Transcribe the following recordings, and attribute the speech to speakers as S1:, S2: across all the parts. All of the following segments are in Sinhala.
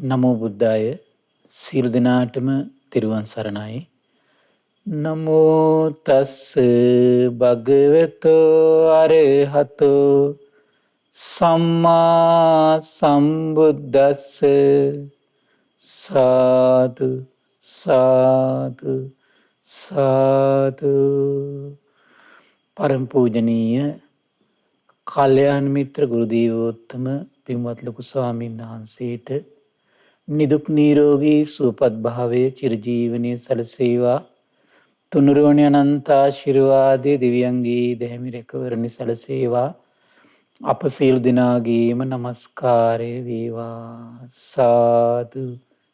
S1: නමෝ බුද්ධාය සියලු දෙනාටම තෙරුවන් සරණයි. නමෝ තස්ස භගවතෝ අරහතෝ සම්මා සම්බුද්දස්ස සාදු සාදු සාදු. පරම පූජනීය කල්‍යාණ මිත්‍ර ගුරු දේවෝත්තම පින්වත් ලොකු ස්වාමීන් වහන්සේට නිදුක් නිරෝගී සුවපත් භාවයේ චිරජීවනයේ සැලසේවා. තුනුරුවනි අනන්ත ආශිර්වාදයේ දෙවියන්ගේ දැහැමි රැකවරණය සැලසේවා. අප සියලු දෙනාගේම নমස්කාරය වේවා. සාදු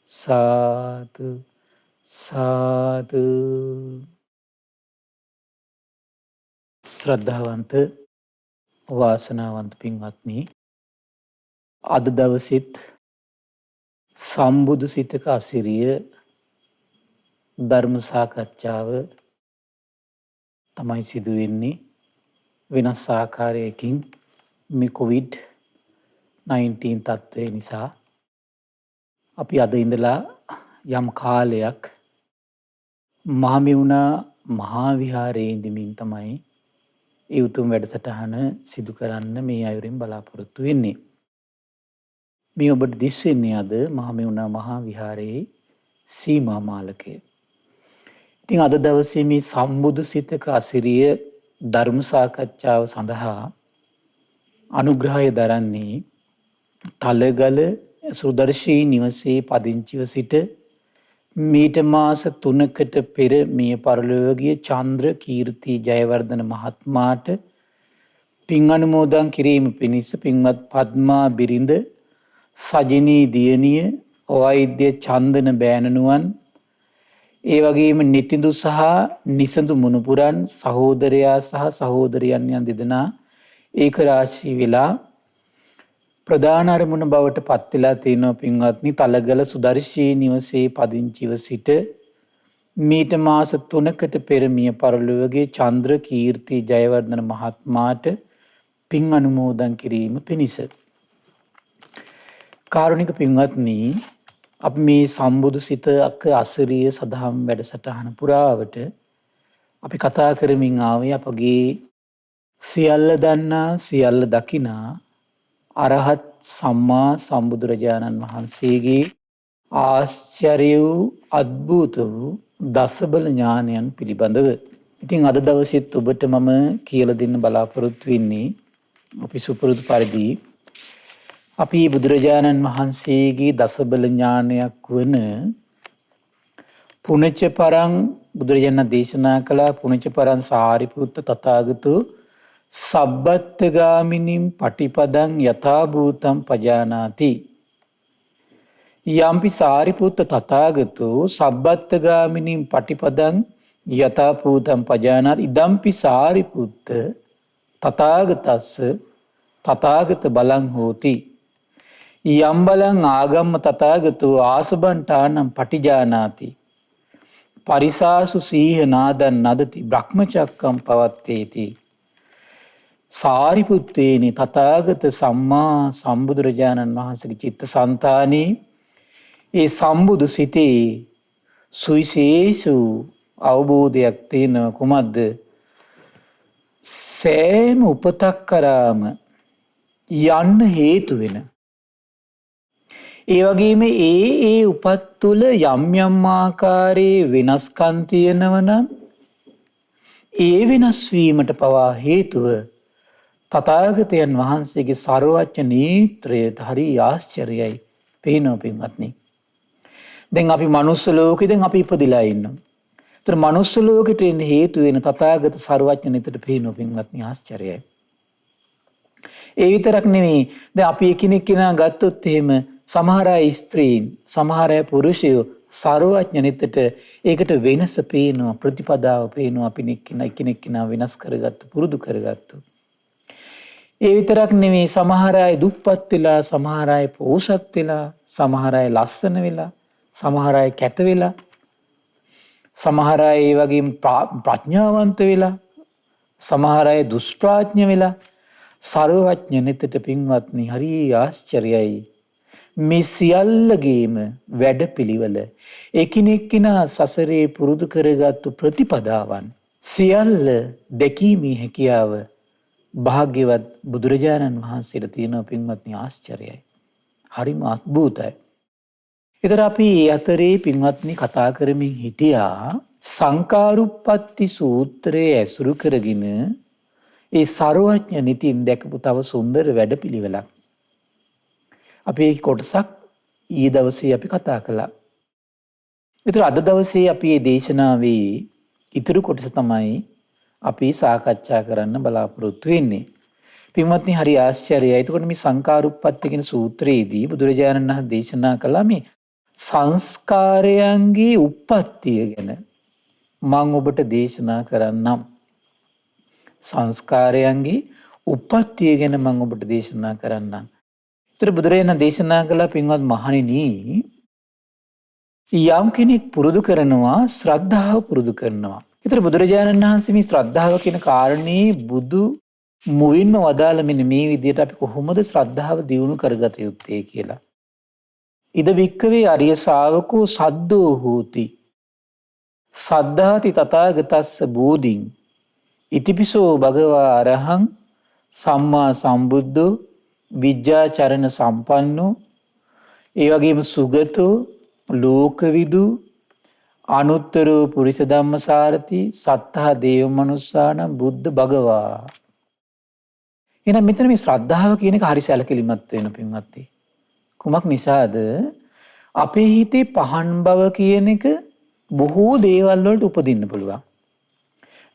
S1: සාදු සාදු. ශ්‍රද්ධාවන්ත වාසනාවන්ත පින්වත්නි, අද දවසෙත් සම්බුදු සිතක අසිරිය ධර්ම සාකච්ඡාව තමයි සිදුවෙන්නේ. වෙනස් ආකාරයකින් මේ COVID-19 තත්ත්වය නිසා අපි අද ඉඳලා යම් කාලයක් මහමෙවුනා මහා විහාරයේ ඉඳමින් තමයි ඒ උතුම් වැඩසටහන සිදු කරන්න මේ අයුරින් බලාපොරොත්තු වෙන්නේ. මේ ඔබට දිස් වෙන්නේ අද මහමෙවුනා මහා විහාරයේ සීමා මාලකය. ඉතින් අද දවසේ මේ සම්බුදු සිතක අසිරිය ධර්ම සාකච්ඡාව සඳහා අනුග්‍රහය දරන්නේ තලගල සුදර්ශී නිවසේ පදිංචිව සිට මීට මාස 3කට පෙර මිය පරලොව ගිය චන්ද්‍ර කීර්ති ජයවර්ධන මහත්මයාට පින් අනුමෝදන් කිරීම පිණිස පින්වත් පද්මා බිරිඳ, සජිනී දියණිය, වෛද්‍ය චන්දන බෑණනුවන්, ඒ වගේම නිතිඳු සහ නිසඳු මුණුපුරන් සහෝදරයා සහ සහෝදරියන් යන දෙදෙනා ඒක රාශී වෙලා ප්‍රධාන අරමුණ බවට පත් වෙලා තියෙනවා. පින්වත්නි, තලගල සුදර්ශී නිවසේ පදිංචිව සිට මීට මාස 3කට පෙර මිය පරලොව ගිය චන්ද්‍ර කීර්ති ජයවර්ධන මහත්මයාට පින් අනුමෝදන් කිරීම පිණිස. කාරුණික පින්වත්නි, අපි මේ සම්බුදු සිතක අසිරිය සදහම් වැඩසටහන පුරාවට අපි කතා කරමින් ආවේ අපගේ සියල්ල දන්නා සියල්ල දකිනා අරහත් සම්මා සම්බුදුරජාණන් වහන්සේගේ ආශ්චර්ය වූ අద్භූත වූ දසබල ඥානයන් පිළිබඳව. ඉතින් අද දවසෙත් ඔබට මම කියලා දෙන්න බලාපොරොත්තු වෙන්නේ අපි සුපුරුදු පරිදි අපි බුදුරජාණන් වහන්සේගේ දසබල ඥානයක් වන පුණජ පරං බුදුරජාණන් දේශනා කළ පුණජ පරං සාරිපුත්ත තථාගතෝ සබ්බත්ථගාමිනීම් පටිපදං යථා භූතං පජානාති. යම්පි සාරිපුත්ත තථාගතෝ සබ්බත්ථගාමිනීම් පටිපදං යථා භූතං පජානාති ඉදම්පි සාරිපුත්ත තථාගතස්ස තථාගත බලං හෝති. යම් බලං ආගම්ම තථාගතෝ ආසබන්ටානම් පටිජානාති පරිසාසු සීහ නාදන් නදති බ්‍රහ්මචක්කම් පවත්තේති. සාරිපුත්තේනි තථාගත සම්මා සම්බුදුරජාණන් වහන්සේගේ චිත්තසංතානයේ ඒ සම්බුදු සිතේ සුවිශේෂ අවබෝධයක් තියෙන කුමක්ද? සෑම උපතක් කරාම යන්න හේතු වෙන, ඒ වගේම ඒ උපත් තුළ යම් යම් ආකාරයේ වෙනස්කම් තියෙනවා නම් ඒ වෙනස් වීමට පවා හේතුව තථාගතයන් වහන්සේගේ සර්වඥ නේත්‍රයට හරි ආශ්චර්යයි. පේනවා පින්වත්නි. දැන් අපි මනුස්ස ලෝකෙ දැන් අපි ඉපදිලා ඉන්නවා. ඒතර මනුස්ස ලෝකෙට එන්න හේතු වෙන තථාගත සර්වඥ නේත්‍රයට පේනවා පින්වත්නි, ආශ්චර්යයි. ඒ විතරක් නෙමෙයි, දැන් අපි එකිනෙක කෙනා ගත්තොත් එහෙම සමහර අය ස්ත්‍රීන්, සමහර අය පුරුෂයෝ සර්වඥ නේත්‍රයට ඒකට වෙනස පේනවා, ප්‍රතිපදාව පේනවා. අපි එකිනෙක කෙනා වෙනස් කරගත්තු, පුරුදු කරගත්තු. ඒ විතරක් නෙමෙයි, සමහර අය දුප්පත් වෙලා, සමහර අය පොහොසත් වෙලා, සමහර අය ලස්සන වෙලා, සමහර අය කැත වෙලා, සමහර අය ඒ වගේම ප්‍රඥාවන්ත වෙලා, සමහර අය දුෂ්ප්‍රඥ වෙලා. සර්වඥ නෙතට පින්වත්නි හරි ආශ්චර්යයි. මේ සියල්ලගේම වැඩපිළිවෙල එකිනෙකිනා සසරේ පුරුදු කරගත්තු ප්‍රතිපදාවන් සියල්ල දැකීමේ හැකියාව භාග්‍යවත් බුදුරජාණන් වහන්සේට තියෙනවා පින්වත්නි ආශ්චර්යයි. හරිම අద్භූතයි. ඒතර අපි මේ අතරේ පින්වත්නි කතා කරමින් හිටියා සංකාරුප්පත්ති සූත්‍රයේ ඇසුරු කරගෙන ඒ සර්වඥ නිතින් දැකපු තව සුන්දර වැඩපිළිවෙලක්. අපි ඒ කොටසක් ඊයේ දවසේ අපි කතා කළා. ඒතර අද දවසේ අපි මේ දේශනාවේ ඊතුරු කොටස තමයි අපි සාකච්ඡා කරන්න බලාපොරොත්තු වෙන්නේ. පින්වත්නි හරි ආශ්චර්යයි. එතකොට මේ සංකාරුප්පත්ති කියන සූත්‍රයේදී බුදුරජාණන් වහන්සේ දේශනා කළා මේ සංස්කාරයන්ගේ උප්පත්තිය ගැන මම ඔබට දේශනා කරන්නම්. සංස්කාරයන්ගේ උප්පත්තිය ගැන මම ඔබට දේශනා කරන්නම්. ඒතර බුදුරජාණන් දේශනා කළා පින්වත් මහණෙනි යම් කෙනෙක් පුරුදු කරනවා ශ්‍රද්ධාව පුරුදු කරනවා. ඒතර බුදුරජාණන් වහන්සේ මේ ශ්‍රද්ධාව කියන කාරණේ බුදු මුවින්ම වදාළ මෙන්න මේ විදිහට අපි කොහොමද ශ්‍රද්ධාව දියුණු කරගත යුත්තේ කියලා. ඉද වික්කවේ අරිය ශාවකෝ සද්දෝ හෝති. සද්ධාති තථාගතස්ස බෝධින් ඉතිපිසෝ භගවා අරහං සම්මා සම්බුද්ධෝ විජ්ජාචරණ සම්පන්නෝ ඒ වගේම සුගතෝ ලෝකවිදු අනුත්තරෝ පුරිස ධම්මසාරති සත්තා දේව මනුස්සාන බුද්ධ භගවා. එහෙනම් මෙතන මේ ශ්‍රද්ධාව කියන එක හරි සැලකිලිමත් වෙන පින්වත්නි. කුමක් නිසාද? අපේ හිතේ පහන් බව කියන එක බොහෝ දේවල් වලට උපදින්න පුළුවන්.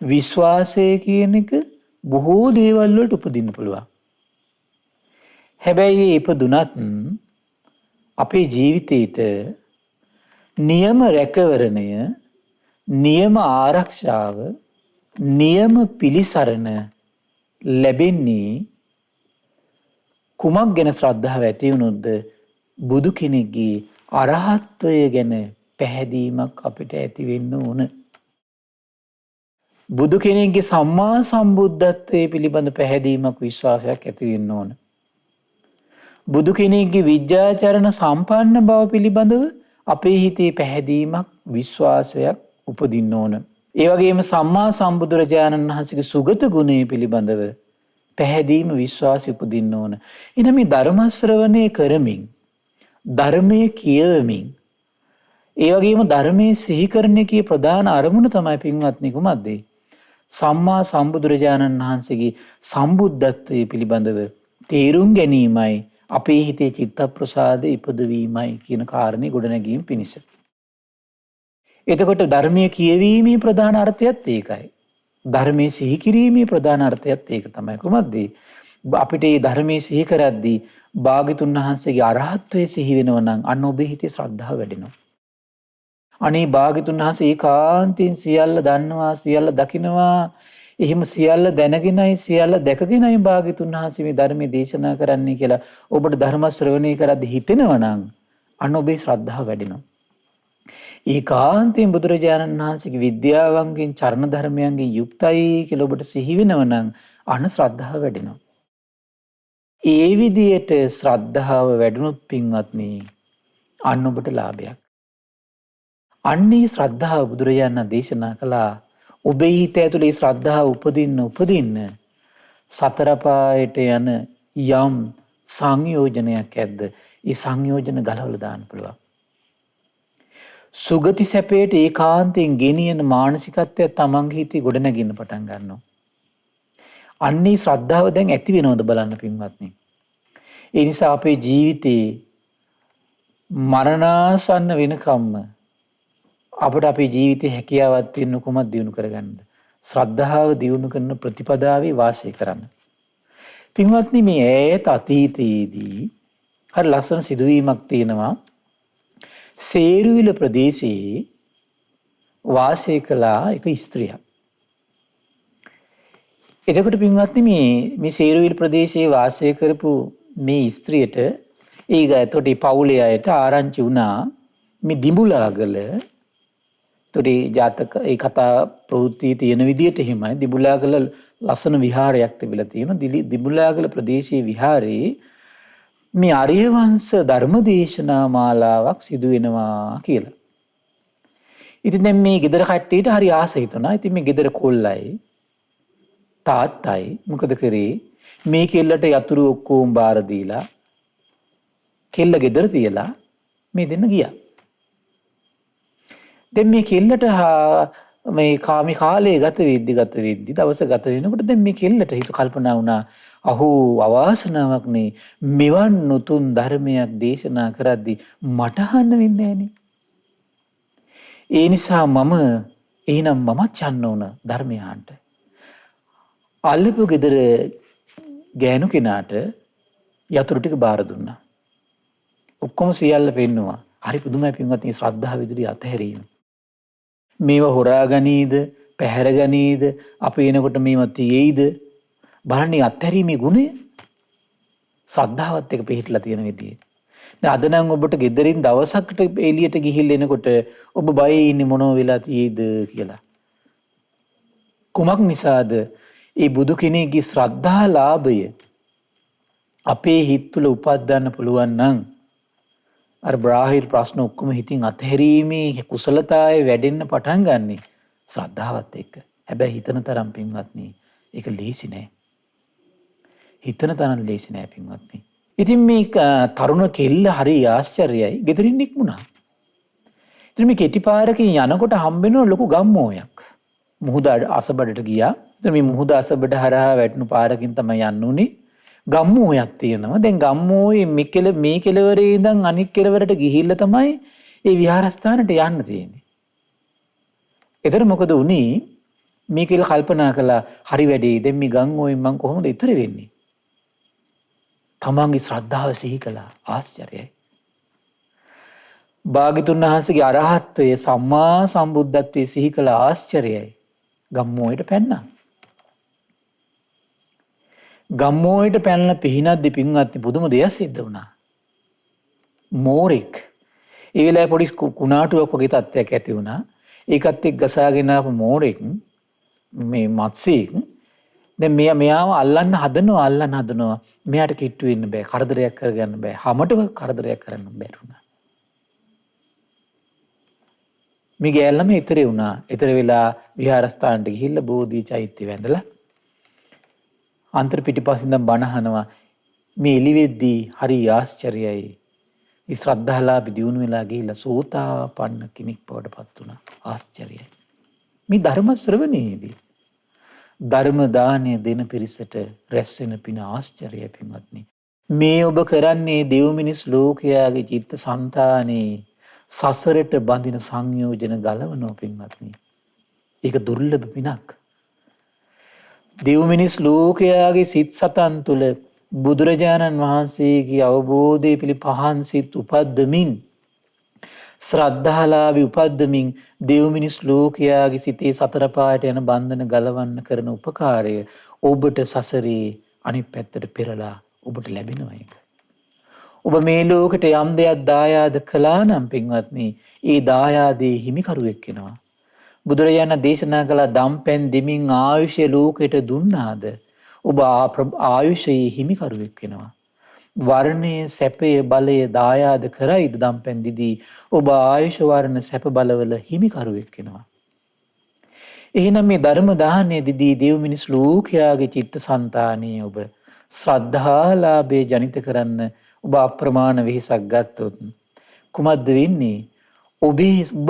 S1: විශ්වාසය කියන එක බොහෝ දේවල් වලට උපදින්න පුළුවන්. හැබැයි ඒ ඉපදුනත් අපේ ජීවිතේට නියම රැකවරණය, නියම ආරක්ෂාව, නියම පිළිසරණ ලැබෙන්නේ කුමක් ගැන ශ්‍රද්ධාව ඇති වුණොත්ද? බුදු කෙනෙක්ගේ අරහත්වය ගැන පැහැදීමක් අපිට ඇති වෙන්න ඕන. බුදු කෙනෙක්ගේ සම්මා සම්බුද්ධත්වයේ පිළිබඳ පැහැදීමක් විශ්වාසයක් ඇති වෙන්න ඕන. බුදු කෙනෙක්ගේ විජ්ජාචරණ සම්පන්න බව පිළිබඳව අපේ හිතේ පැහැදීමක් විශ්වාසයක් උපදින්න ඕන. ඒ වගේම සම්මා සම්බුදුරජාණන් වහන්සේගේ සුගත ගුණය පිළිබඳව පැහැදීම විශ්වාසය උපදින්න ඕන. එහෙනම් මේ ධර්ම ශ්‍රවණය කරමින් ධර්මයේ කියවමින් ඒ වගේම ධර්මයේ සිහි කරන එකේ ප්‍රධාන අරමුණ තමයි පින්වත්නි කුමක්ද? සම්මා සම්බුදුරජාණන් වහන්සේගේ සම්බුද්ධත්වයේ පිළිබඳව තේරුම් ගැනීමයි අපේ හිතේ චිත්ත ප්‍රසාද ඉපදවීමයි කියන කාරණේ ගොඩනැගීම පිණිස. එතකොට ධර්මයේ කියවීමේ ප්‍රධාන අර්ථයත් ඒකයි. ධර්මයේ සිහි කිරීමේ ප්‍රධාන අර්ථයත් ඒක තමයි. කුමක්ද? අපිට මේ ධර්මයේ සිහි කරද්දී භාග්‍යතුන් වහන්සේගේ අරහත්වයේ සිහි වෙනවා නම් අන්න ඔබේ හිතේ ශ්‍රද්ධාව වැඩෙනවා. අනේ භාග්‍යතුන් වහන්සේ ඒකාන්තයෙන් සියල්ල දන්නවා, සියල්ල දකිනවා. එහෙම සියල්ල දැනගෙනයි සියල්ල දැකගෙනයි භාග්‍යතුන් වහන්සේ මේ ධර්මයේ දේශනා කරන්නේ කියලා ඔබට ධර්ම ශ්‍රවණය කරද්දී හිතෙනවා නම් අන්න ඔබේ ශ්‍රද්ධාව වැඩෙනවා. ඒකාන්තයෙන් බුදුරජාණන් වහන්සේගේ විද්‍යාවන්ගෙන් චරණ ධර්මයන්ගෙන් යුක්තයි කියලා ඔබට සිහි වෙනවා නම් අන්න ශ්‍රද්ධාව වැඩෙනවා. ඒ විදියට ශ්‍රද්ධාව වැඩුණොත් පින්වත්නි අන්න ඔබට ලාභයක්. අන්නේ ශ්‍රද්ධාව බුදුරජාණන් දේශනා කළා. ඔබේ හිත ඇතුලේ ශ්‍රද්ධාව උපදින්න සතර පායට යන යම් සංයෝජනයක් ඇද්ද ඒ සංයෝජන ගලවලා දාන්න පුළුවන්. සුගති සැපයට ඒකාන්තයෙන් ගෙනියන මානසිකත්වය තමන්ගේ හිතේ ගොඩනගින්න පටන් ගන්නවා. අන්නේ ශ්‍රද්ධාව දැන් ඇති වෙනවද බලන්න පින්වත්නි. ඒ නිසා අපේ ජීවිතේ මරණාසන්න වෙනකම්ම අපට අපේ ජීවිතේ හැකියාවක් තියෙන කොහොමද දියුණු කරගන්නද? ශ්‍රද්ධාව දියුණු කරන ප්‍රතිපදාවේ වාසය කරන්න. පින්වත්නි මේ ඈත අතීතයේදී හරි ලස්සන සිදුවීමක් තියෙනවා. සේරුවිල ප්‍රදේශයේ වාසය කළා එක ස්ත්‍රියක්. එතකොට පින්වත්නි මේ සේරුවිල ප්‍රදේශයේ වාසය කරපු මේ ස්ත්‍රියට එතකොට පවුලේ අයට ආරංචි වුණා මේ දිඹුලාගල තොරේ ජාතක ඒ කතා ප්‍රවෘත්ති තියෙන විදිහට එහෙමයි. දිඹුලාගල ලස්සන විහාරයක් තිබිලා තියෙනවා. දිඹුලාගල ප්‍රදේශයේ විහාරේ මේ ආර්ය වංශ ධර්ම දේශනා මාලාවක් සිදු වෙනවා කියලා. ඉතින් දැන් මේ ගෙදර කට්ටියට හරි ආස හිතුණා. ඉතින් මේ ගෙදර කොල්ලයි තාත්තයි මොකද කරේ? මේ කෙල්ලට යතුරු ඔක්කොම බාර දීලා කෙල්ල ගෙදර තියලා මේ දෙන්න ගියා. දැන් මේ කෙල්ලට මේ කාලේ ගත වෙද්දි දවස ගත වෙනකොට දැන් මේ කෙල්ලට හිත කල්පනා වුණා අහෝ අවාසනාවක් නේ මෙවන් උතුම් ධර්මයක් දේශනා කරද්දි මට අහන්න වෙන්නේ නැහනේ. ඒ නිසා එහෙනම් මමත් යන්න ඕන ධර්මය අහන්න. අල්ලපු ගෙදර ගෑනු කෙනාට යතුරු ටික බාර දුන්නා. ඔක්කොම සියල්ල පෙන්නවා. හරි පුදුමයි පින්වත්නි ශ්‍රද්ධාව විදිහට අතහැරීම. මේව හොරා ගනීද, පැහැර ගනීද, අපි එනකොට මේව තියෙයිද? බලන්න අත්හැරීමේ ගුණය ශ්‍රද්ධාවත් එක්ක පිළිහිట్లా තියෙන විදිය. දැන් අද නම් ඔබට ගෙදරින් දවසකට එළියට ගිහිල්ලා එනකොට ඔබ බයේ ඉන්නේ මොනව වෙලා තියෙයිද කියලා. කුමක් නිසාද? ඒ බුදු කෙනෙක්ගේ ශ්‍රද්ධා ලාභය අපේ හිත තුළ උපදින්න පුළුවන් නම් අර බාහිර ප්‍රශ්න ඔක්කොම හිතින් අතහැරීමේ කුසලතාවය වැඩෙන්න පටන් ගන්නෙ ශ්‍රද්ධාවත් එක්ක. හැබැයි හිතන තරම් පින්වත්නි ඒක ලේසි නෑ. හිතන තරම් ලේසි නෑ පින්වත්නි. ඉතින් මේ තරුණ කෙල්ල හරි ආශ්චර්යයි ගෙදරින් නික්මුණා. ඉතින් මේ කෙටි පාරකින් යනකොට හම්බෙන ලොකු ගම්මෝයක්. මුහුද අසබඩට ගියා. ඉතින් මේ මුහුද අසබඩ හරහා වැටුණු පාරකින් තමයි යන්න උනේ. ගම්මෝයක් තියෙනවා. දැන් ගම්මෝයේ මේ කෙළවරේ ඉඳන් අනිත් කෙළවරට ගිහිල්ලා තමයි ඒ විහාරස්ථානට යන්න තියෙන්නේ. ඒතර මොකද උනේ? මේ කෙල්ල කල්පනා කළා හරි වැඩේ. දැන් මේ ගම්මෝයෙන් මං කොහොමද ඉතර වෙන්නේ? තමන්ගේ ශ්‍රද්ධාව සිහි කළා. ආශ්චර්යයි. භාග්‍යතුන් වහන්සේගේ අරහත්ත්වය සම්මා සම්බුද්ධත්වයේ සිහි කළ ආශ්චර්යයි. ගම්මෝයට පැන්නා. ගම්මෝයට පැනලා පිහිනද්දි පින්වත්නි පුදුම දෙයක් සිද්ධ වුණා. මෝරෙක් ඒ වෙලාවේ පොඩි කුණාටුවක් වගේ තත්ත්වයක් ඇති වුණා. ඒකත් එක්ක ගසාගෙන ආපු මෝරෙක් මේ මත්ස්‍යෙක් දැන් මෙයාව අල්ලන්න හදනවා. මෙයාට කිට්ටු වෙන්න බෑ. කරදරයක් කරගන්න බෑ. හැමතෙම කරදරයක් කරන්න බැරුණා. මේ ගෑල්ලම ඉතරේ වුණා. ඉතර වෙලා විහාරස්ථානට ගිහිල්ලා බෝධි චෛත්‍ය වැඳලා අන්තර පිටිපස්සින් දැන් බණ අහනවා. මේ එළිවෙද්දී හරි ආශ්චර්යයි. මේ ශ්‍රද්ධාලාභී දියුණු වෙලා ගිහිල්ලා සෝතාපන්න කෙනෙක් බවට පත් වුණා. ආශ්චර්යයි. මේ ධර්ම ශ්‍රවණයේදී ධර්ම දානය දෙන පිරිසට රැස් වෙන පින ආශ්චර්යයි පින්වත්නි. මේ ඔබ කරන්නේ දෙව් මිනිස් ලෝකයාගේ චිත්ත සංතානේ සසරට බඳින සංයෝජන ගලවනවා පින්වත්නි. ඒක දුර්ලභ පිනක්. දෙව් මිනිස් ලෝකයාගේ සිත් සතන් තුළ බුදුරජාණන් වහන්සේගේ අවබෝධය පිළි පහන් සිත් උපද්දමින් ශ්‍රද්ධාලාභී උපද්දමින් දෙව් මිනිස් ලෝකයාගේ සිතේ සතර පායට යන බන්ධන ගලවන්න කරන උපකාරය ඔබට සසරේ අනිත් පැත්තට පෙරලා ඔබට ලැබෙනවා ඒක. ඔබ මේ ලෝකෙට යම් දෙයක් දායාද කළා නම් පින්වත්නි, ඒ දායාදේ හිමිකරුවෙක් වෙනවා. බුදුරජාණන් දේශනා කළ දම්පැන් දෙමින් ආයුෂය ලෝකෙට දුන්නාද ඔබ ආයුෂයේ හිමිකරුවෙක් වෙනවා. වර්ණයේ සැපය බලය දායාද කරයිද දම්පැන් දිදී ඔබ ආයුෂ වර්ණ සැප බලවල හිමිකරුවෙක් වෙනවා. එහෙනම් මේ ධර්ම දාහනය දිදී දෙව් මිනිස් ලෝකයාගේ චිත්ත සංතානයේ ඔබ ශ්‍රද්ධාලාභේ ජනිත කරන්න ඔබ අප්‍රමාණ වෙහෙසක් ගත්තොත් කුමක්ද වෙන්නේ? ඔබ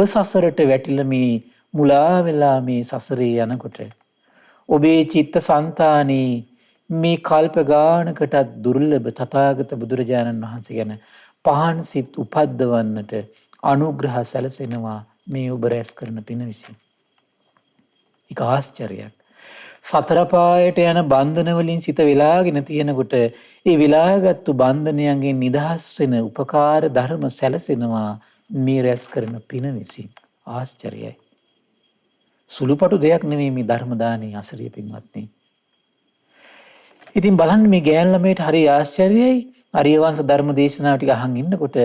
S1: සසරට වැටිලා මේ මුලා වෙලා මේ සසරේ යනකොට ඔබේ චිත්ත සංතානයේ මේ කල්ප ගානකටත් දුර්ලභ තථාගත බුදුරජාණන් වහන්සේ ගැන පහන් සිත් උපද්දවන්නට අනුග්‍රහ සැලසෙනවා මේ ඔබ රැස් කරන පින විසින්. ඒක ආශ්චර්යයක්. සතර පායට යන බන්ධන වලින් සිත වෙලාගෙන තියෙනකොට ඒ වෙලාගත්තු බන්ධනයන්ගෙන් නිදහස් වෙන උපකාර ධර්ම සැලසෙනවා මේ රැස් කරන පින විසින්. ආශ්චර්යයි. සුළුපටු දෙයක් නෙමෙයි මේ ධර්ම දානේ අසරිය පින්වත්නි. ඉතින් බලන්න මේ ගෑන් ළමයට හරි ආශ්චර්යයි. ආර්යවංශ ධර්ම දේශනාව ටික අහන් ඉන්නකොට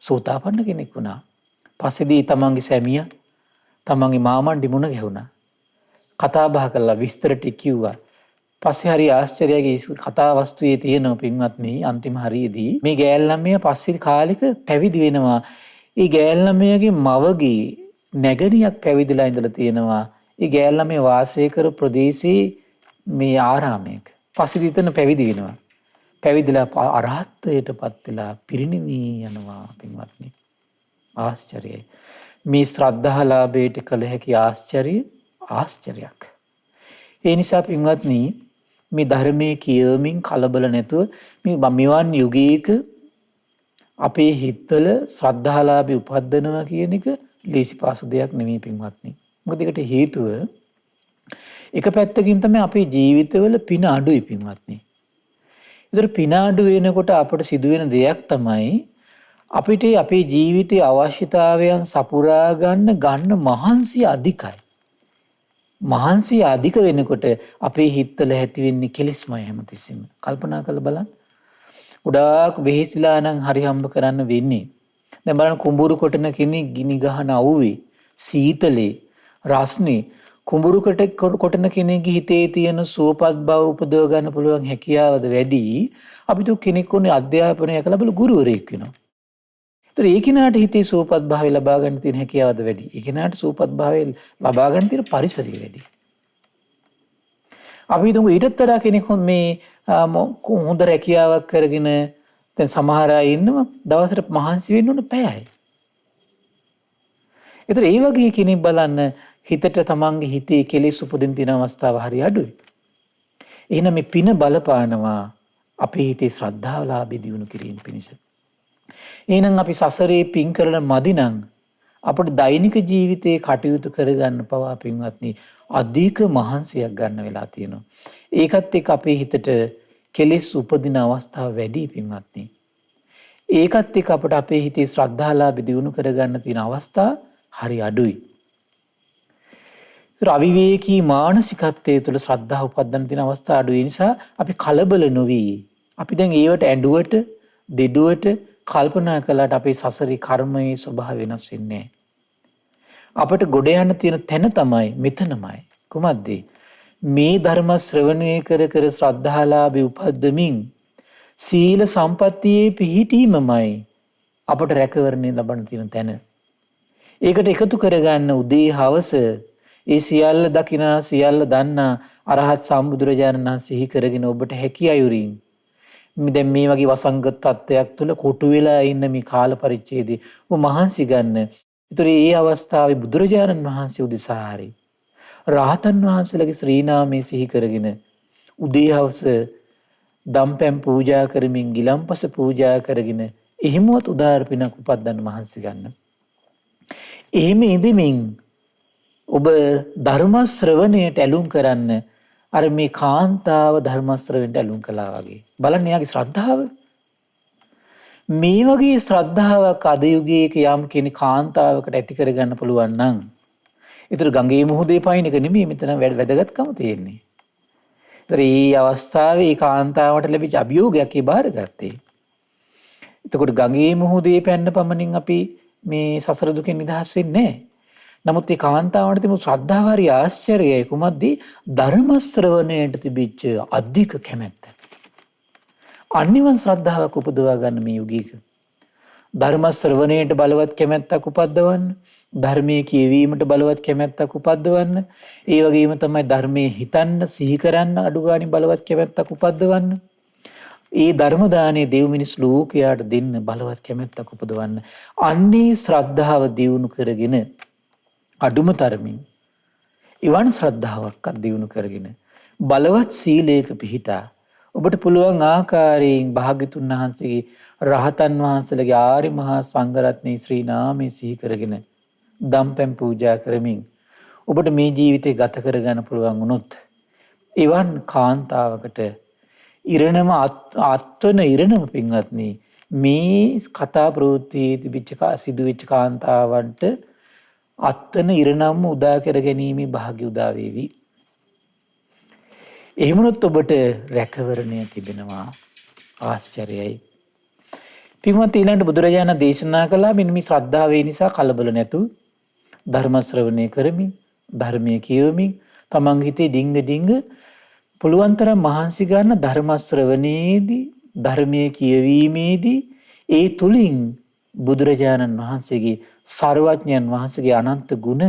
S1: සෝතාපන්න කෙනෙක් වුණා. පස්සේදී තමන්ගේ සැමියා තමන්ගේ මාමණ්ඩි මුණ ගැහුණා. කතා බහ කළා විස්තර ටික කිව්වා. පස්සේ හරි ආශ්චර්යයේ කතා වස්තුවේ තියෙනවා පින්වත්නි අන්තිම හරියේදී මේ ගෑල් ළමයා පස්සේ කාලෙක පැවිදි වෙනවා. ඒ ගෑල් ළමයාගේ මවගේ නැගණියක් පැවිදිලා ඉඳලා තියෙනවා. ඒ ගෑල් ළමයා වාසය කර ප්‍රදේශයේ මේ ආරාමයක. පස්සේ දිතන පැවිදි වෙනවා. පැවිදිලා අරහත්ත්වයටපත් වෙලා පිරිනිවී යනවා පින්වත්නි. ආශ්චර්යයි. මේ ශ්‍රද්ධාලාභයට කළ හැකි ආශ්චර්යයක්. ඒ නිසා පින්වත්නි මේ ධර්මයේ කියමින් කලබල නැතුව මේ මෙවන් යුගයක අපේ හිතවල ශ්‍රද්ධාලාභී උපද්දනවා කියන එක ලේසි පාසු දෙයක් නෙමෙයි පින්වත්නි. මොකද ඒකට හේතුව එක පැත්තකින් තමයි අපේ ජීවිතවල පින අඩුයි පින්වත්නි. ඒතර පින අඩු වෙනකොට අපට සිදුවෙන දෙයක් තමයි අපිට අපේ ජීවිතයේ අවශ්‍යතාවයන් සපුරා ගන්න මහන්සිය අධිකයි. මහන්සිය අධික වෙනකොට අපේ හිතවල ඇති වෙන්නේ කෙලෙස්මයි හැමතිස්සෙම. කල්පනා කරලා බලන්න. ගොඩාක් වෙහෙසිලා නම් හරි හම්බ කරන්න වෙන්නේ. දැන් බලන්න කුඹුරු කොටන කෙනෙක් ගිනි ගහන අවුවේ සීතලේ රස්නේ කුඹුරු කොටන කෙනෙක්ගේ හිතේ තියෙන සුවපත් බව උපදව ගන්න පුළුවන් හැකියාවද වැඩි. අපි તો කෙනෙක් උනේ අධ්‍යාපනය කළ බල ගුරුවරයෙක් වෙනවා. ඒතර ඒ කෙනාට හිතේ සුවපත් භාවය ලබා ගන්න තියෙන හැකියාවද වැඩි. ඒ කෙනාට සුවපත් භාවය ලබා ගන්න තියෙන පරිසරය වැඩි. අපි හිතමු ඊටත් වඩා කෙනෙක් මේ හොඳ රැකියාවක් කරගෙන දැන් සමහර අය ඉන්නවා දවසට මහන්සි වෙන්න ඕන පැයයි. ඒතර ඒ වගේ කෙනෙක් බලන්න හිතට තමන්ගේ හිතේ කෙලෙස් උපදින තියෙන අවස්ථාව හරි අඩුයි. එහෙනම් මේ පින බලපානවා අපේ හිතේ ශ්‍රද්ධාවලාභී දියුණු කිරීම පිණිස. එහෙනම් අපි සසරේ පින් කරන මදිනම් අපේ දෛනික ජීවිතේ කටයුතු කරගන්න පවා පින්වත්නි අධික මහන්සියක් ගන්න වෙලා තියෙනවා. ඒකත් එක්ක අපේ හිතට කෙලෙස් උපදින අවස්ථාව වැඩි පින්වත්නි. ඒකත් එක්ක අපට අපේ හිතේ ශ්‍රද්ධාලාභී දියුණු කරගන්න තියෙන අවස්ථා හරි අඩුයි. අවිවේකී මානසිකත්වයේ තුළ ශ්‍රද්ධාව උපදින්න තියෙන අවස්ථා අඩු නිසා අපි කලබල නොවි. අපි දැන් ඒවට ඇඬුවට දෙඩුවට කල්පනා කළාට අපේ සසරේ කර්මයේ ස්වභාවය වෙනස් වෙන්නේ නැහැ. අපිට ගොඩ යන්න තියෙන තැන තමයි මෙතනමයි. කුමක්ද? මේ ධර්ම ශ්‍රවණය කර ශ්‍රද්ධාලාභී උපද්දමින් සීල සම්පත්තියේ පිහිටීමමයි අපට රැකවරණය ලබන්න තියෙන තැන. ඒකට එකතු කරගන්න උදේ හවස ඒ සියල්ල දකිනා සියල්ල දන්නා අරහත් සම්බුදුරජාණන් වහන්සේ සිහි කරගෙන ඔබට හැකි අයුරින් දැන් මේ වගේ වසංගත තත්ත්වයක් තුළ කොටු වෙලා ඉන්න මේ කාල පරිච්ඡේදයේ ඔබ මහන්සි ගන්න. ඒතර ඒ අවස්ථාවේ බුදුරජාණන් වහන්සේ උදෙසා හරි රහතන් වහන්සේලාගේ ශ්‍රී නාමයේ සිහි කරගෙන උදේ හවස දම්පැන් පූජා කරමින් ගිලම්පස පූජා කරගෙන එහෙමවත් උදාාර පිනක් උපද්දන්න මහන්සි ගන්න. එහෙම ඉඳමින් ඔබ ධර්ම ශ්‍රවණයට ඇලුම් කරන්න අර මේ කාන්තාව ධර්ම ශ්‍රවණයට ඇලුම් කළා වගේ. බලන්න එයාගේ ශ්‍රද්ධාව. මේ වගේ ශ්‍රද්ධාවක් අද යුගයේක යම් කෙනෙක් කාන්තාවකට ඇති කරගන්න පුළුවන් නම් ඒතර ගංගේ මුහුදේ පයින් එක නෙමෙයි මෙතන වැදගත්කම තියෙන්නේ. ඒතර මේ අවස්ථාවේ කාන්තාවට ලැබිච්ච අභියෝගයක් ඒ බාරගත්තේ. එතකොට ගංගේ මුහුදේ පැන්න පමණින් අපි මේ සසර දුකෙන් නිදහස් වෙන්නේ නැහැ. නමුත් ඒ කාන්තාවට තිබුණු ශ්‍රද්ධාව හරි ආශ්චර්යයි. කුමක්ද? ධර්ම ශ්‍රවණයට තිබිච්ච අධික කැමැත්ත. අනිවන් ශ්‍රද්ධාවක් උපදවා ගන්න මේ යුගයක. ධර්ම ශ්‍රවණයට බලවත් කැමැත්තක් උපද්දවන්න, ධර්මයේ කියවීමට බලවත් කැමැත්තක් උපද්දවන්න, ඒ වගේම තමයි ධර්මයේ හිතන්න, සිහි කරන්න අඩුගානේ බලවත් කැමැත්තක් උපද්දවන්න. ඒ ධර්ම දානයේ දෙව් මිනිස් ලෝකයට දෙන්න බලවත් කැමැත්තක් උපදවන්න. අන්නේ ශ්‍රද්ධාව දියුණු කරගෙන අඩුම තරමින් ඉවන් ශ්‍රද්ධාවක් දියුණු කරගෙන බලවත් සීලයක පිහිටා ඔබට පුළුවන් ආකාරයෙන් භාග්‍යතුන් වහන්සේගේ රහතන් වහන්සේලාගේ ආර්ය මහා සංඝරත්නයේ ශ්‍රී නාමයේ සිහි කරගෙන දම්පැන් පූජා කරමින් ඔබට මේ ජීවිතේ ගත කරගන්න පුළුවන් වුණොත් එවන් කාන්තාවකට ඉරණම අත්වන ඉරණම පින්වත්නි මේ කතා ප්‍රවෘත්තියේ තිබිච්ච සිදුවෙච්ච කාන්තාවන්ට අත්වන ඉරණම උදා කර ගැනීම භාග්‍ය උදා වේවි. එහෙමනොත් ඔබට රැකවරණය තිබෙනවා. ආශ්චර්යයි. පින්වත් ඊළඟට බුදුරජාණන් දේශනා කළා මෙන්න මේ ශ්‍රද්ධාවේ නිසා කලබල නැතු ධර්ම ශ්‍රවණය කරමින් ධර්මයේ කියවමින් තමන්ගේ හිතේ ඩිංග පුළුවන් තරම් මහන්සි ගන්න ධර්ම ශ්‍රවණයේදී ධර්මයේ කියවීමේදී ඒ තුලින් බුදුරජාණන් වහන්සේගේ සර්වඥයන් වහන්සේගේ අනන්ත ගුණ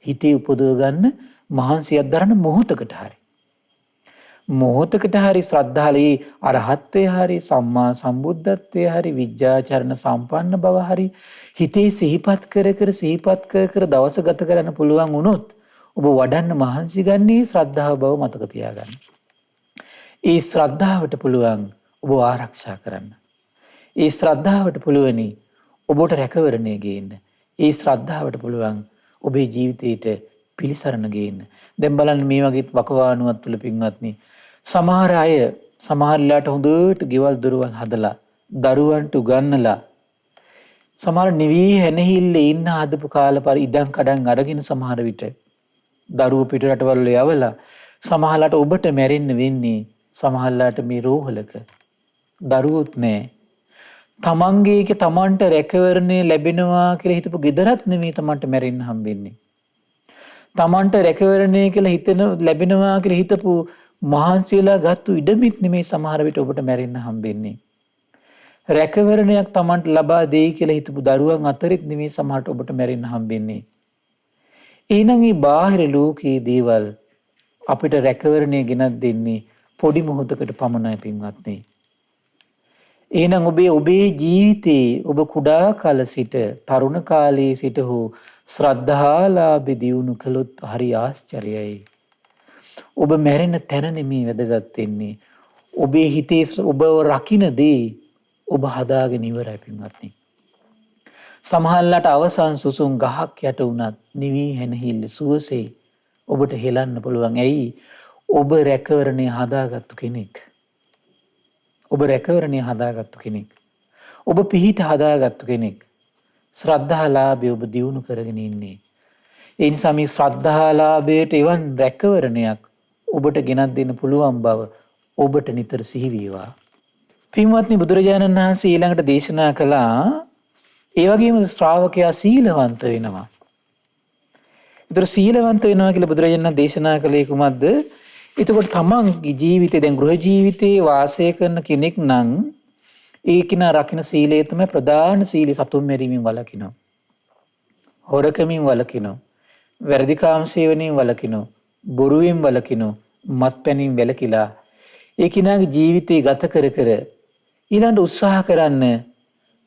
S1: හිතේ උපදව ගන්න මහන්සියක් දරන මොහොතකට හරි ශ්‍රද්ධාලී අරහත්ත්වය හරි සම්මා සම්බුද්ධත්වය හරි විද්‍යාචරණ සම්පන්න බව හරි හිතේ සිහිපත් කර දවස ගත කරන්න පුළුවන් වුණොත් ඔබ වඩන්න මහන්සි ගන්නේ ශ්‍රද්ධාව බව මතක තියාගන්න. ඒ ශ්‍රද්ධාවට පුළුවන් ඔබ ආරක්ෂා කරන්න. ඒ ශ්‍රද්ධාවට පුළුවනි ඔබට රැකවරණය ගේන්න. ඒ ශ්‍රද්ධාවට පුළුවන් ඔබේ ජීවිතයට පිළිසරණ ගේන්න. දැන් බලන්න මේ වගේ වකවානුවක් තුල පින්වත්නි සමහර අය සමහරලාට හොඳට ගෙවල් දොරවල් හදලා දරුවන්ට උගන්නලා සමහර නිවි හැනහිල්ල ඉන්න හදපු කාලපර ඉඩම් කඩම් අරගෙන සමහර විට දරුවෝ පිට රටවල් වල යවලා සමහරලාට ඔබට මැරෙන්න වෙන්නේ සමහරලාට මේ රෝහලක දරුවොත් නැහැ. තමන්ගේ තමන්ට රැකවරණය ලැබෙනවා කියලා හිතපු ගෙදරත් නෙමෙයි තමන්ට මැරෙන්න හම්බෙන්නේ. තමන්ට රැකවරණය කියලා හිතන ලැබෙනවා කියලා හිතපු මහන්සියලා ගත්තු ඉඩමිත් නෙමෙයි සමහර විට ඔබට මැරෙන්න හම්බෙන්නේ. රැකවරණයක් තමන්ට ලබා දෙයි කියලා හිතපු දරුවන් අතරිත් නෙමෙයි සමහරට ඔබට මැරෙන්න හම්බෙන්නේ. එහෙනම් මේ බාහිර ලෝකයේ දේවල් අපිට රැකවරණය ගෙනත් දෙන්නේ පොඩි මොහොතකට පමණයි පින්වත්නි. එහෙනම් ඔබේ ජීවිතේ ඔබ කුඩා කාල සිට තරුණ කාලයේ සිට හෝ ශ්‍රද්ධාලාභී දියුණු කළොත් හරි ආශ්චර්යයි. ඔබ මැරෙන තැන නෙමෙයි වැදගත් වෙන්නේ. ඔබේ හිතේ ඔබ රකින්න දේ ඔබ හදාගෙන ඉවරයි පින්වත්නි. සමහරලාට අවසන් සුසුම් ගහක් යට උනත් නිවි හැනහිල්ල සුවසේ ඔබට හෙලන්න පුළුවන්. ඇයි? ඔබ රැකවරණේ හදාගත්තු කෙනෙක්. ඔබ රැකවරණේ හදාගත්තු කෙනෙක්. ඔබ පිහිට හදාගත්තු කෙනෙක්. ශ්‍රද්ධාලාභය ඔබ දියුණු කරගෙන ඉන්නේ. ඒ නිසා මේ ශ්‍රද්ධාලාභයට එවන් රැකවරණයක් ඔබට ගෙනත් දෙන්න පුළුවන් බව ඔබට නිතර සිහි වේවා. පින්වත්නි බුදුරජාණන් වහන්සේ ඊළඟට දේශනා කළා ඒ වගේම ශ්‍රාවකයා සීලවන්ත වෙනවා. ඒතර සීලවන්ත වෙනවා කියලා බුදුරජාණන් දේශනා කළේ කුමක්ද? එතකොට තමන්ගේ ජීවිතේ දැන් ගෘහ ජීවිතේ වාසය කරන කෙනෙක් නම් ඒ කිනා රකින්න සීලය තමයි ප්‍රධාන සීලය. සතුන් මැරීමෙන් වළකිනවා. හොරකමින් වළකිනවා. වැරදි කාම සේවනයෙන් වළකිනවා. බොරුවෙන් වළකිනවා. මත්පැනින් වැළකීලා ඒ කිනාගේ ජීවිතේ ගත කර ඊළඟ උත්සාහ කරන්න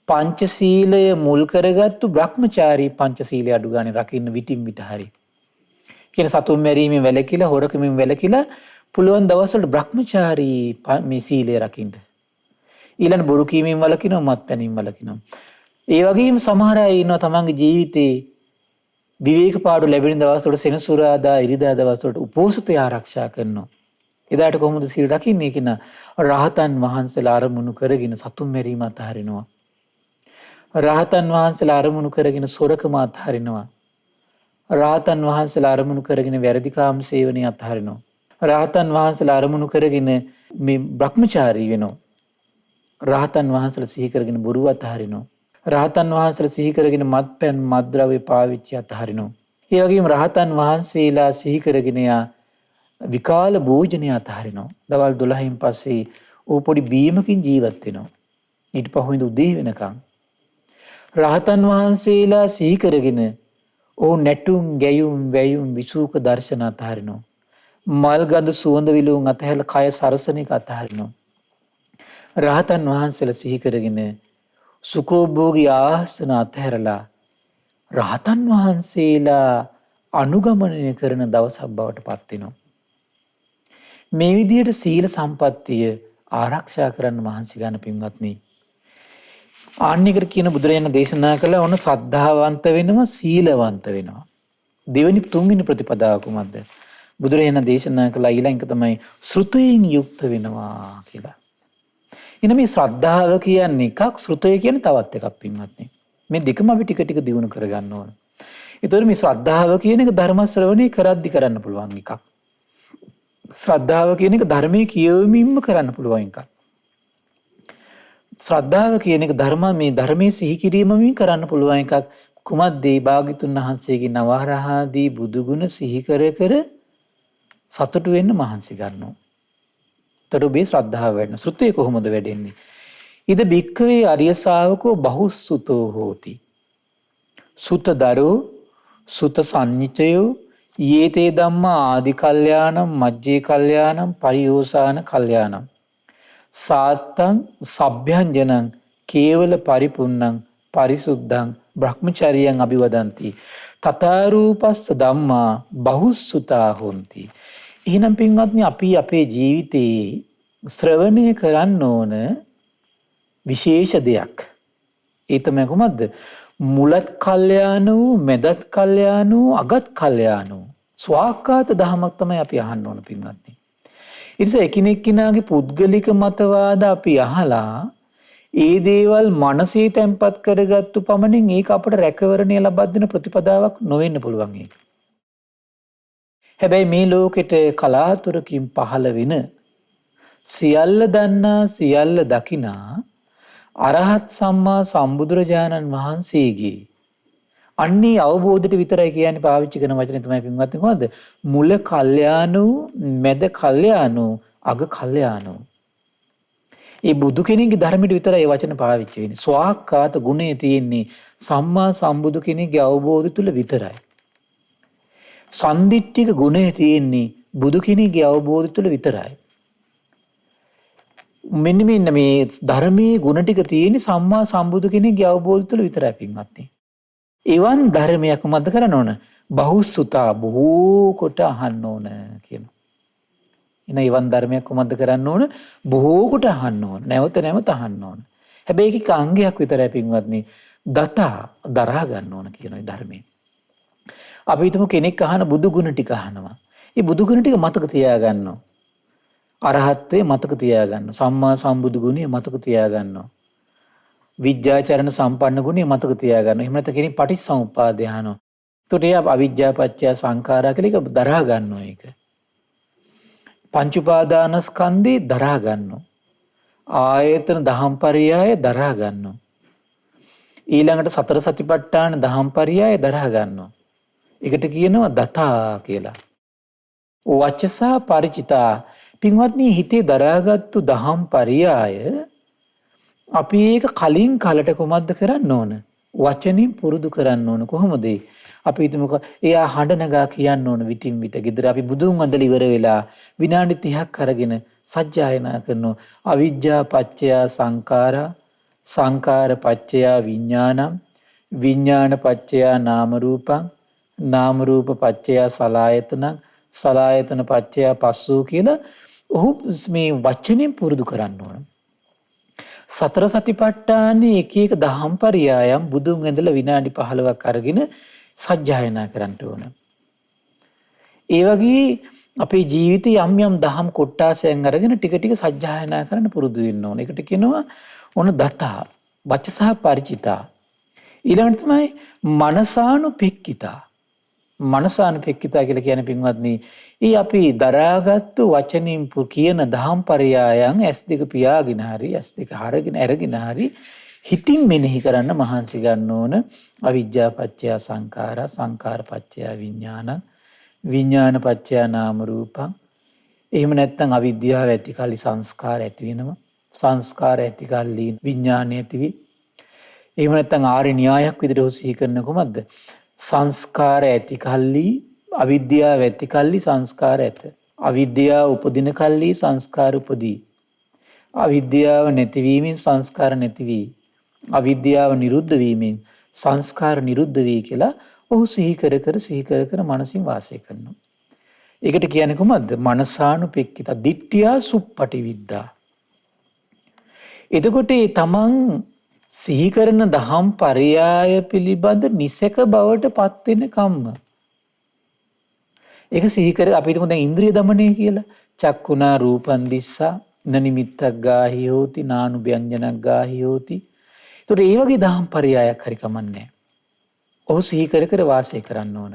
S1: පංචශීලය මුල් කරගත්තු බ්‍රහ්මචාරී පංචශීලය අඩු ගානේ රකින්න විටින් විට හරි. කියන සතුන් මැරීමෙන් වැළකීලා හොරකමින් වැළකීලා පුළුවන් දවස්වල බ්‍රහ්මචාරී මේ සීලය රකින්න. ඊළඟ බොරු කීමෙන් වළකිනවා මත්පැනින් වළකිනවා. ඒ වගේම සමහර අය ඉන්නවා තමන්ගේ ජීවිතේ විවේක පාඩු ලැබෙන දවස්වල සෙනසුරාදා ඉරිදා දවස්වලට උපෝසතය ආරක්ෂා කරනවා. එදාට කොහොමද සීල රකින්නේ කියන රහතන් වහන්සේලා අරමුණු කරගෙන සතුන් මැරීම අතහරිනවා. රහතන් වහන්සේලා අරමුණු කරගෙන සොරකම අතහරිනවා. රහතන් වහන්සේලා අරමුණු කරගෙන වැරදි කාම සේවනය අතහරිනවා. රහතන් වහන්සේලා අරමුණු කරගෙන මේ බ්‍රහ්මචාරී වෙනවා. රහතන් වහන්සේලා සිහි කරගෙන බොරුව අතහරිනවා. රහතන් වහන්සේලා සිහි කරගෙන මත්පැන් මත්ද්‍රව්‍ය පාවිච්චි අතහරිනවා. ඒ වගේම රහතන් වහන්සේලා සිහි කරගෙන විකාල භෝජනය අතහරිනවා. දවල් 12න් පස්සේ ਉਹ පොඩි බීමකින් ජීවත් වෙනවා. ඊට පහුවෙන්ද උදේ වෙනකන් රහතන් වහන්සේලා සිහි කරගෙන ਉਹ නැටුම් ගැයුම් වැයුම් විසූක දර්ශන අතහරිනවා. මල් ගඳ සුවඳ විලවුන් අතහැරලා කය සරසන එක අතහරිනවා. රහතන් වහන්සේලා සිහි කරගෙන සුඛෝභෝගී ආසන අතහැරලා රහතන් වහන්සේලා අනුගමනය කරන දවසක් බවට පත් වෙනවා. මේ විදිහට සීල සම්පත්තිය ආරක්ෂා කරන්න මහන්සි ගන්න පින්වත්නි. ආන්නිකට කියන බුදුරජාණන් දේශනා කළ ඕන ශ්‍රද්ධාවන්ත වෙනවා සීලවන්ත වෙනවා. දෙවෙනි තුන්වෙනි ප්‍රතිපදාව කුමක්ද? බුදුරජාණන් දේශනා කළ ඊළඟ තමයි ශ්‍රුතයෙන් යුක්ත වෙනවා කියලා. එන මේ ශ්‍රද්ධාව කියන්නේ එකක්, ශ්‍රුතය කියන්නේ තවත් එකක් පින්වත්නි. මේ දෙකම අපි ටික ටික දියුණු කරගන්න ඕන. ඒතකොට මේ ශ්‍රද්ධාව කියන එක ධර්ම ශ්‍රවණේ කරද්දි කරන්න පුළුවන් එකක්. ශ්‍රද්ධාව කියන එක ධර්මයේ කියවමින්ම කරන්න පුළුවන් එකක්. ශ්‍රද්ධාව කියන එක මේ ධර්මයේ සිහි කිරීමමින් කරන්න පුළුවන් එකක්. කුමද්ද? භාග්‍යතුන් වහන්සේගේ නවහරහාදී බුදුගුණ සිහි කර සතුටු වෙන්න මහන්සි ගන්නවා. එතකොට ඔබේ ශ්‍රද්ධාව වැඩෙනවා. ශ්‍රුතිය කොහොමද වැඩෙන්නේ? ඉද භික්ඛවේ අරිය ශාවකෝ බහුසුතෝ හෝති. සුතදරෝ සුත සංනිතයෝ යේතේ ධම්මා ආදි කල්යාණම් මජ්ජේ කල්යාණම් පරියෝසాన කල්යාණම් සාත්තං සබ්භ්‍යංජනං කේවල පරිපුන්නං පරිසුද්ධං බ්‍රහ්මචරියං අභිවදಂತಿ තථාරූපස්ස ධම්මා බහුසුතා හොಂತಿ. එහෙනම් පින්වත්නි අපි අපේ ජීවිතේ ශ්‍රවණය කරන්න ඕන විශේෂ දෙයක්. ඒ තමයි කොහොමද? මුලත් කල්යාණ වූ, මැදත් කල්යාණ වූ, අගත් කල්යාණ වූ ස්වාක්කාත දහමක් තමයි අපි අහන්න ඕන පින්වත්නි. ඒ නිසා එකිනෙක කෙනාගේ පුද්ගලික මතවාද අපි අහලා ඒ දේවල් මනසේ තැම්පත් කරගත්තු පමණින් ඒක අපට රැකවරණය ලබා දෙන ප්‍රතිපදාවක් නොවෙන්න පුළුවන් ඒක. හැබැයි මේ ලෝකෙට කලාතුරකින් පහළ වෙන සියල්ල දන්නා සියල්ල දකිනා අරහත් සම්මා සම්බුදුරජාණන් වහන්සේගේ අන්නේ අවබෝධයට විතරයි කියන්නේ පාවිච්චි කරන වචනේ තමයි පින්වත්නි කොහොමද? මුල කල්යාණ වූ, මැද කල්යාණ වූ, අග කල්යාණ වූ. ඒ බුදු කෙනෙක්ගේ ධර්මයට විතරයි මේ වචන පාවිච්චි වෙන්නේ. ස්වාක්කාත ගුණය තියෙන්නේ සම්මා සම්බුදු කෙනෙක්ගේ අවබෝධය තුල විතරයි. සන්දිට්ඨික ගුණය තියෙන්නේ බුදු කෙනෙක්ගේ අවබෝධය තුල විතරයි. මෙන්න මේ ධර්මයේ ගුණ ටික තියෙන්නේ සම්මා සම්බුදු කෙනෙක්ගේ අවබෝධය තුල විතරයි පින්වත්නි. එවන් ධර්මයක් මොකද්ද කරන්න ඕන? බහුසුතා බොහෝ කොට අහන්න ඕන කියනවා. එන එවන් ධර්මයක් කොහොමද කරන්න ඕන? බොහෝ කොට අහන්න ඕන. නැවත නැවත අහන්න ඕන. හැබැයි ඒකේ අංගයක් විතරයි පින්වත්නි. දතා දරා ගන්න ඕන කියන ධර්මයේ. අපි හිතමු කෙනෙක් අහන බුදු ගුණ ටික අහනවා. ඒ බුදු ගුණ ටික මතක තියා ගන්නවා. අරහත්ත්වයේ මතක තියා ගන්නවා. සම්මා සම්බුදු ගුණය මතක තියා ගන්නවා. විද්‍යාචරණ සම්පන්න ගුණය මතක තියා ගන්නවා. එහෙම නැත්නම් කෙනෙක් පටිච්චසමුප්පාදය අහනවා. එතකොට ඒ අවිජ්ජා පත්‍ය සංඛාරා කියලා එක දරා ගන්නවා ඒක. පංච උපාදානස්කන්ධේ දරා ගන්නවා. ආයතන දහම්පරියාය දරා ගන්නවා. ඊළඟට සතර සතිපට්ඨාන දහම්පරියාය දරා ගන්නවා. ඒකට කියනවා දතා කියලා. වචසා ಪರಿචිතා. පින්වත්නි හිතේ දරාගත්තු දහම්පරියාය අපි ඒක කලින් කලට කොහොමද කරන්න ඕන? වචනින් පුරුදු කරන්න ඕන. කොහොමද? අපි හිතමුකෝ එයා හඬ නගා කියන්න ඕන විටින් විට. ගෙදර අපි බුදුන් වන්දලා ඉවර වෙලා විනාඩි 30ක් අරගෙන සජ්ජායනා කරනවා. අවිජ්ජා පත්‍ය සංඛාරා, සංඛාර පත්‍ය විඥානං, විඥාන පත්‍ය නාම රූපං, නාම රූප පත්‍ය සලආයතනං, සලආයතන පත්‍ය පස්සෝ කියලා ඔහු මේ වචනෙන් පුරුදු කරන්න ඕන. සතර සතිපට්ඨානේ එක එක දහම්පරියායම් බුදුන් ඇඳලා විනාඩි 15ක් අරගෙන සජ්ජායනා කරන්න ඕන. ඒ වගේ අපේ ජීවිතේ යම් යම් දහම් කොටාසයන් අරගෙන ටික ටික සජ්ජායනා කරන්න පුරුදු වෙන්න ඕන. ඒකට කියනවා ඕන දතා, වචසා ಪರಿචිතා. ඊළඟට තමයි මනසානුපෙක්කිතා. මනසානුපෙක්කිතා කියලා කියන්නේ පින්වත්නි, ඒ අපි දරාගත්තු වචනින් කියන දහම්පරියායන් S2 පියාගෙන හරි S2 අරගෙන හරි හිතින් මෙනෙහි කරන්න මහන්සි ගන්න ඕන. අවිජ්ජා පත්‍ය සංඛාරා, සංඛාර පත්‍ය විඥානං, විඥාන පත්‍ය නාම රූපං. එහෙම නැත්නම් අවිද්‍යාව ඇති කලි සංස්කාර ඇති වෙනවා. සංස්කාර ඇති කලි විඥානය ඇති වෙයි. එහෙම නැත්නම් ආර්ය න්‍යායක් විදිහට සිහි කරන කොහොමද? සංස්කාර ඇති කල්ලි අවිද්‍යාව ඇති කල්ලි සංස්කාර ඇත. අවිද්‍යාව උපදින කල්ලි සංස්කාර උපදී. අවිද්‍යාව නැතිවීමෙන් සංස්කාර නැති වී. අවිද්‍යාව නිරුද්ධ වීමෙන් සංස්කාර නිරුද්ධ වී කියලා ඔහු සිහි කර මනසින් වාසය කරනවා. ඒකට කියන්නේ කොහොමද? මනසානුපෙක්කිත දිට්ඨියා සුප්පටි විද්දා. එතකොට තමන් සිහි කරන දහම් පරයාය පිළිබඳ නිසක බවට පත් වෙන කම්ම. ඒක සිහි කර අපි හිතමු දැන් ඉන්ද්‍රිය দমনය කියලා. චක්කුණා රූපං දිස්සා නනිමිත්තක් ගාහි හෝති නානු ව්‍යංජනක් ගාහි හෝති. ඒතකොට ඒ වගේ දහම් පරයායක් හරි කමන්නේ. ඔහු සිහි කර වාසය කරන්න ඕන.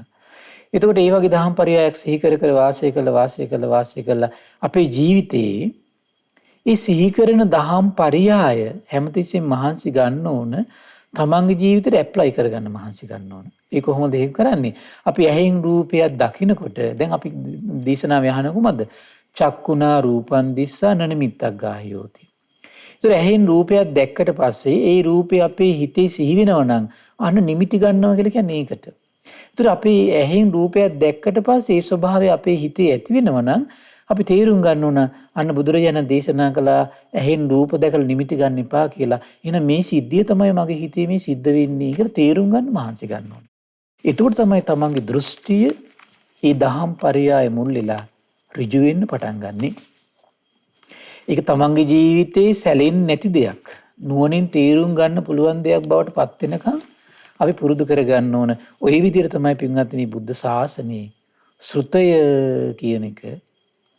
S1: එතකොට ඒ වගේ දහම් පරයායක් සිහි කර වාසය කළා අපේ ජීවිතේ ඒ සිහි කරන දහම් පරයාය හැමතිස්සෙම මහන්සි ගන්න ඕන තමන්ගේ ජීවිතේට ඇප්ලයි කරගන්න මහන්සි ගන්න ඕන. ඒ කොහොමද ඒක කරන්නේ? අපි ඇහෙන් රූපයක් දකිනකොට දැන් අපි දේශනාව යහන කොහමද? චක්කුණා රූපං දිස්සා නනිමිත්තක් ගාහියෝති. ඒතර ඇහෙන් රූපයක් දැක්කට පස්සේ ඒ රූපය අපේ හිතේ සිහි වෙනවා නම් අන්න නිමිති ගන්නවා කියලා කියන්නේ ඒකට. ඒතර අපි ඇහෙන් රූපයක් දැක්කට පස්සේ ඒ ස්වභාවය අපේ හිතේ ඇති වෙනවා නම් අපි තේරුම් ගන්න ඕන අන්න බුදුරජාණන් දේශනා කළා ඇහෙන් රූප දැකලා නිමිති ගන්න එපා කියලා. එහෙනම් මේ සිද්ධිය තමයි මගේ හිතේ මේ සිද්ධ වෙන්නේ කියලා තේරුම් ගන්න මහන්සි ගන්න ඕනේ. එතකොට තමයි තමන්ගේ දෘෂ්ටිය ඒ දහම් පරයය මුල් වෙලා ඍජු වෙන්න පටන් ගන්නෙ. ඒක තමන්ගේ ජීවිතේ සැලෙන්නේ නැති දෙයක්. නුවණින් තේරුම් ගන්න පුළුවන් දෙයක් බවට පත් වෙනකන් අපි පුරුදු කර ගන්න ඕන. ওই විදිහට තමයි පින්වත්නි මේ බුද්ධ ශාසනයේ ශ්‍රුතය කියන එක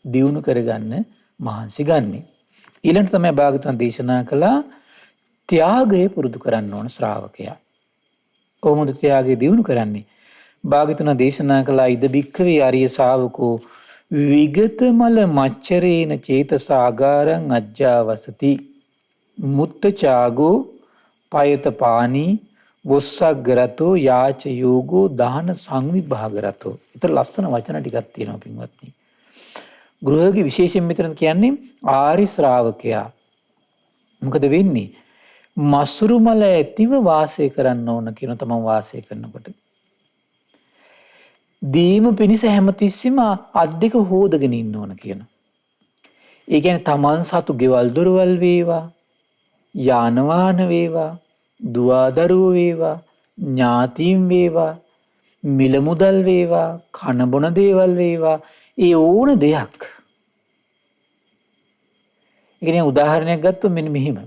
S1: දියුණු කරගන්න මහන්සි ගන්නෙ. ඊළඟට තමයි භාගතුන් දේශනා කළා ත්‍යාගය පුරුදු කරන්න ඕන ශ්‍රාවකයා. කොහොමද ත්‍යාගය දියුණු කරන්නේ? භාගතුන් දේශනා කළා ඉද බික්කවේ ආර්ය ශාවකෝ විගතමල මච්චරේන චේතසාගාරං අජ්ජාවසති මුත්ත චාගෝ පයත පානී වොස්සග්ගරතෝ යාච යෝගෝ දාන සංවිභාගරතෝ. ඊට ලස්සන වචන ටිකක් තියෙනවා පින්වත්නි. ගෘහගේ විශේෂයෙන් මෙතන කියන්නේ ආරි ශ්‍රාවකයා මොකද වෙන්නේ? මසුරු මල ඇතිව වාසය කරන්න ඕන කියන තමන් වාසය කරනකොට. දීම පිණිස හැමතිස්සෙම අත් දෙක හොදගෙන ඉන්න ඕන කියන. ඒ කියන්නේ තමන් සතු ගෙවල් දොරවල් වේවා, යාන වාහන වේවා, දුවදරුවෝ වේවා, ඥාතීන් වේවා, මිල මුදල් වේවා, කන බොන දේවල් වේවා, ඒ ඕන දෙයක්. ඒ කියන්නේ උදාහරණයක් ගත්තොත් මෙන්න මෙහිම.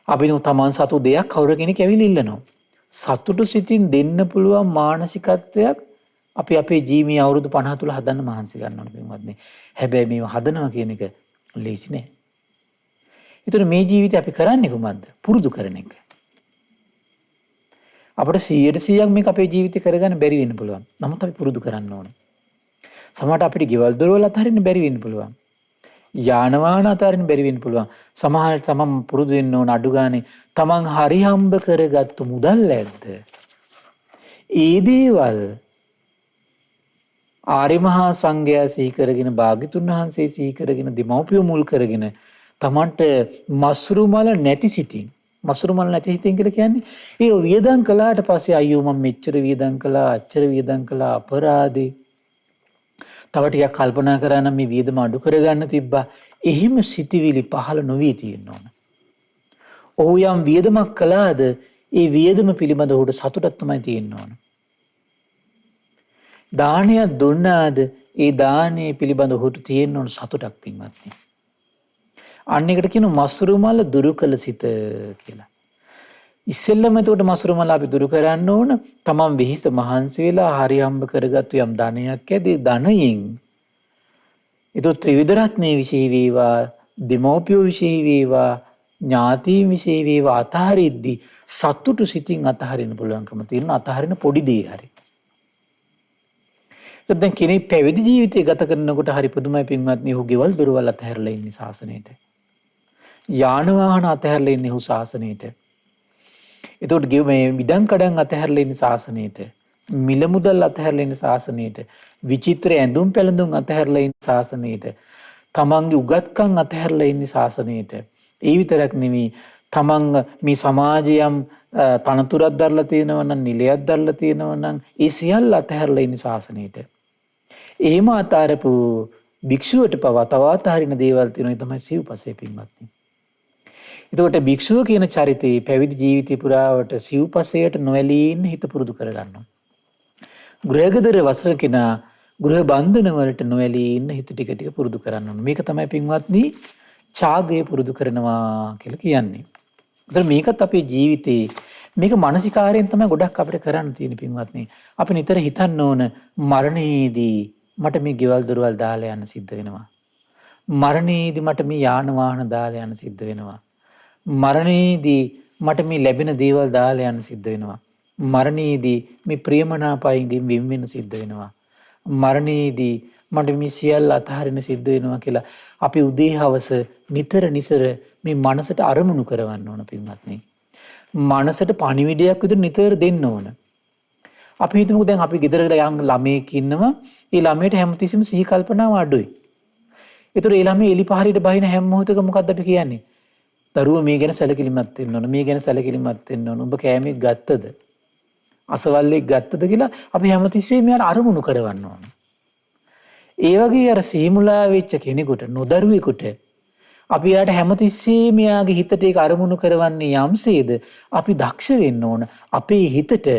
S1: අපි තමන් සතු දෙයක් කවුරු කෙනෙක් ඇවිල්ලා ඉල්ලනවා. සතුටු සිතින් දෙන්න පුළුවන් මානසිකත්වයක් අපි අපේ ජීවිතය අවුරුදු 50 තුල හදන්න මහන්සි ගන්න ඕනේ පින්වත්නි. හැබැයි මේව හදනවා කියන එක ලේසි නෑ. ඒතර මේ ජීවිතය අපි කරන්නේ කොහොමද? පුරුදු කරන එක. අපිට 100% මේක අපේ ජීවිතේ කරගන්න බැරි වෙන්න පුළුවන්. නමුත් අපි පුරුදු කරන්න ඕනේ. සමහරට අපිට ගෙවල් දොරවල් අතහරින්න බැරි වෙන්න පුළුවන්. යාන වාහන අතහරින්න බැරි වෙන්න පුළුවන්. සමහරට තමන් පුරුදු වෙන්න ඕන අඩු ගානේ තමන් හරි හම්බ කරගත්තු මුදල් ඇද්ද? ඒ දේවල් ආර්ය මහා සංඝයා සිහි කරගෙන භාග්‍යතුන් වහන්සේ සිහි කරගෙන දෙමව්පියෝ මුල් කරගෙන තමන්ට මස්රු මල නැති සිතින් මස්රු මල නැති සිතින් කියලා කියන්නේ ඒ වියදම් කළාට පස්සේ අයියෝ මම මෙච්චර වියදම් කළා අච්චර වියදම් කළා අපරාධේ තව ටිකක් කල්පනා කරා නම් මේ වියදම අඩු කරගන්න තිබ්බා. එහෙම සිටිවිලි පහළ නොවී තියෙන්න ඕන. ඔහු යම් වියදමක් කළාද ඒ වියදම පිළිබඳ ඔහුට සතුටක් තමයි තියෙන්න ඕන. දානයක් දුන්නාද ඒ දානය පිළිබඳ ඔහුට තියෙන්න ඕන සතුටක් පින්වත්නි. අන්න එකට කියන මසුරු මල දුරු කළ සිත කියලා. ඉස්සෙල්ලම එතකොට මසුරු මල අපි දුරු කරන්න ඕන තමන් වෙහිස මහන්සි වෙලා හරි හම්බ කරගත්තු යම් ධනයක් ඇදී ධනයෙන් ඒතොත් ත්‍රිවිධ රත්නේ විශේෂ වේවා දෙමෝපියෝ විශේෂ වේවා ඥාතීන් විශේෂ වේවා අතහරිද්දි සතුටු සිතින් අතහරින්න පුළුවන්කම තියෙන අතහරින පොඩි දේ හරි. ඒත් දැන් කෙනෙක් පැවිදි ජීවිතය ගත කරනකොට හරි පුදුමයි පින්වත්නි ඔහු ගෙවල් දොරවල් අතහැරලා ඉන්නේ ශාසනයට. යාන වාහන අතහැරලා ඉන්නේ ඔහු ශාසනයට. එතකොට මේ මිඩම් කඩම් අතහැරලා ඉන්න ශාසනයට මිල මුදල් අතහැරලා ඉන්න ශාසනයට විචිත්‍ර ඇඳුම් පැළඳුම් අතහැරලා ඉන්න ශාසනයට තමන්ගේ උගත්කම් අතහැරලා ඉන්න ශාසනයට ඒ විතරක් නෙමෙයි තමන් මේ සමාජයම් තනතුරක් දරලා තියෙනවා නම් නිලයක් දරලා තියෙනවා නම් ඒ සියල්ල අතහැරලා ඉන්න ශාසනයට එහෙම අතාරපු භික්ෂුවට පවා තවත් හරින දේවල් තියෙනවා ඒ තමයි සිව්පසේ පින්වත්නි. එතකොට භික්ෂුව කියන චරිතේ පැවිදි ජීවිතය පුරාවට සිව්පසයට නොඇලී ඉන්න හිත පුරුදු කරගන්නවා. ගෘහගදර වසර කෙනා ගෘහ බන්ධන වලට නොඇලී ඉන්න හිත ටික ටික පුරුදු කරන්න ඕන. මේක තමයි පින්වත්නි ඡාගය පුරුදු කරනවා කියලා කියන්නේ. ඒතර මේකත් අපේ ජීවිතේ මේක මානසිකාරයෙන් තමයි ගොඩක් අපිට කරන්න තියෙන පින්වත්නි. අපි නිතර හිතන්න ඕන මරණයේදී මට මේ ගෙවල් දොරවල් දාලා යන්න සිද්ධ වෙනවා. මරණයේදී මට මේ යාන වාහන දාලා යන්න සිද්ධ වෙනවා. මරණයේදී මට මේ ලැබෙන දේවල් දාලා යන්න සිද්ධ වෙනවා. මරණයේදී මේ ප්‍රියමනාපයෙන් වෙන් වෙන්න සිද්ධ වෙනවා. මරණයේදී මට මේ සියල්ල අතහරින්න සිද්ධ වෙනවා කියලා අපි උදේ හවස නිතර නිතර මේ මනසට අරමුණු කරවන්න ඕන පින්වත්නි. මනසට පණිවිඩයක් විදිහට නිතර දෙන්න ඕන. අපි හිතමුකෝ දැන් අපි ගෙදරකට යම් ළමයෙක් ඉන්නවා. ඒ ළමයට හැමතිස්සෙම සිහි කල්පනාව අඩුයි. ඒතර ඒ ළමයා එලිපහරියට බහින හැම මොහොතකම මොකද්ද අපි කියන්නේ? දරුවෝ මේ ගැන සැලකිලිමත් වෙන්න ඕන. මේ ගැන සැලකිලිමත් වෙන්න ඕන. ඔබ කෑමක් ගත්තද? අසවල්ලෙක් ගත්තද කියලා අපි හැමතිස්සෙම යාර අරමුණු කරවන්න ඕන. ඒ වගේ අර සීමුලා වෙච්ච කෙනෙකුට නොදරුවෙකුට අපි යාට හැමතිස්සෙම යාගේ හිතට ඒක අරමුණු කරවන්නේ යම්සේද අපි දක්ෂ වෙන්න ඕන. අපේ හිතට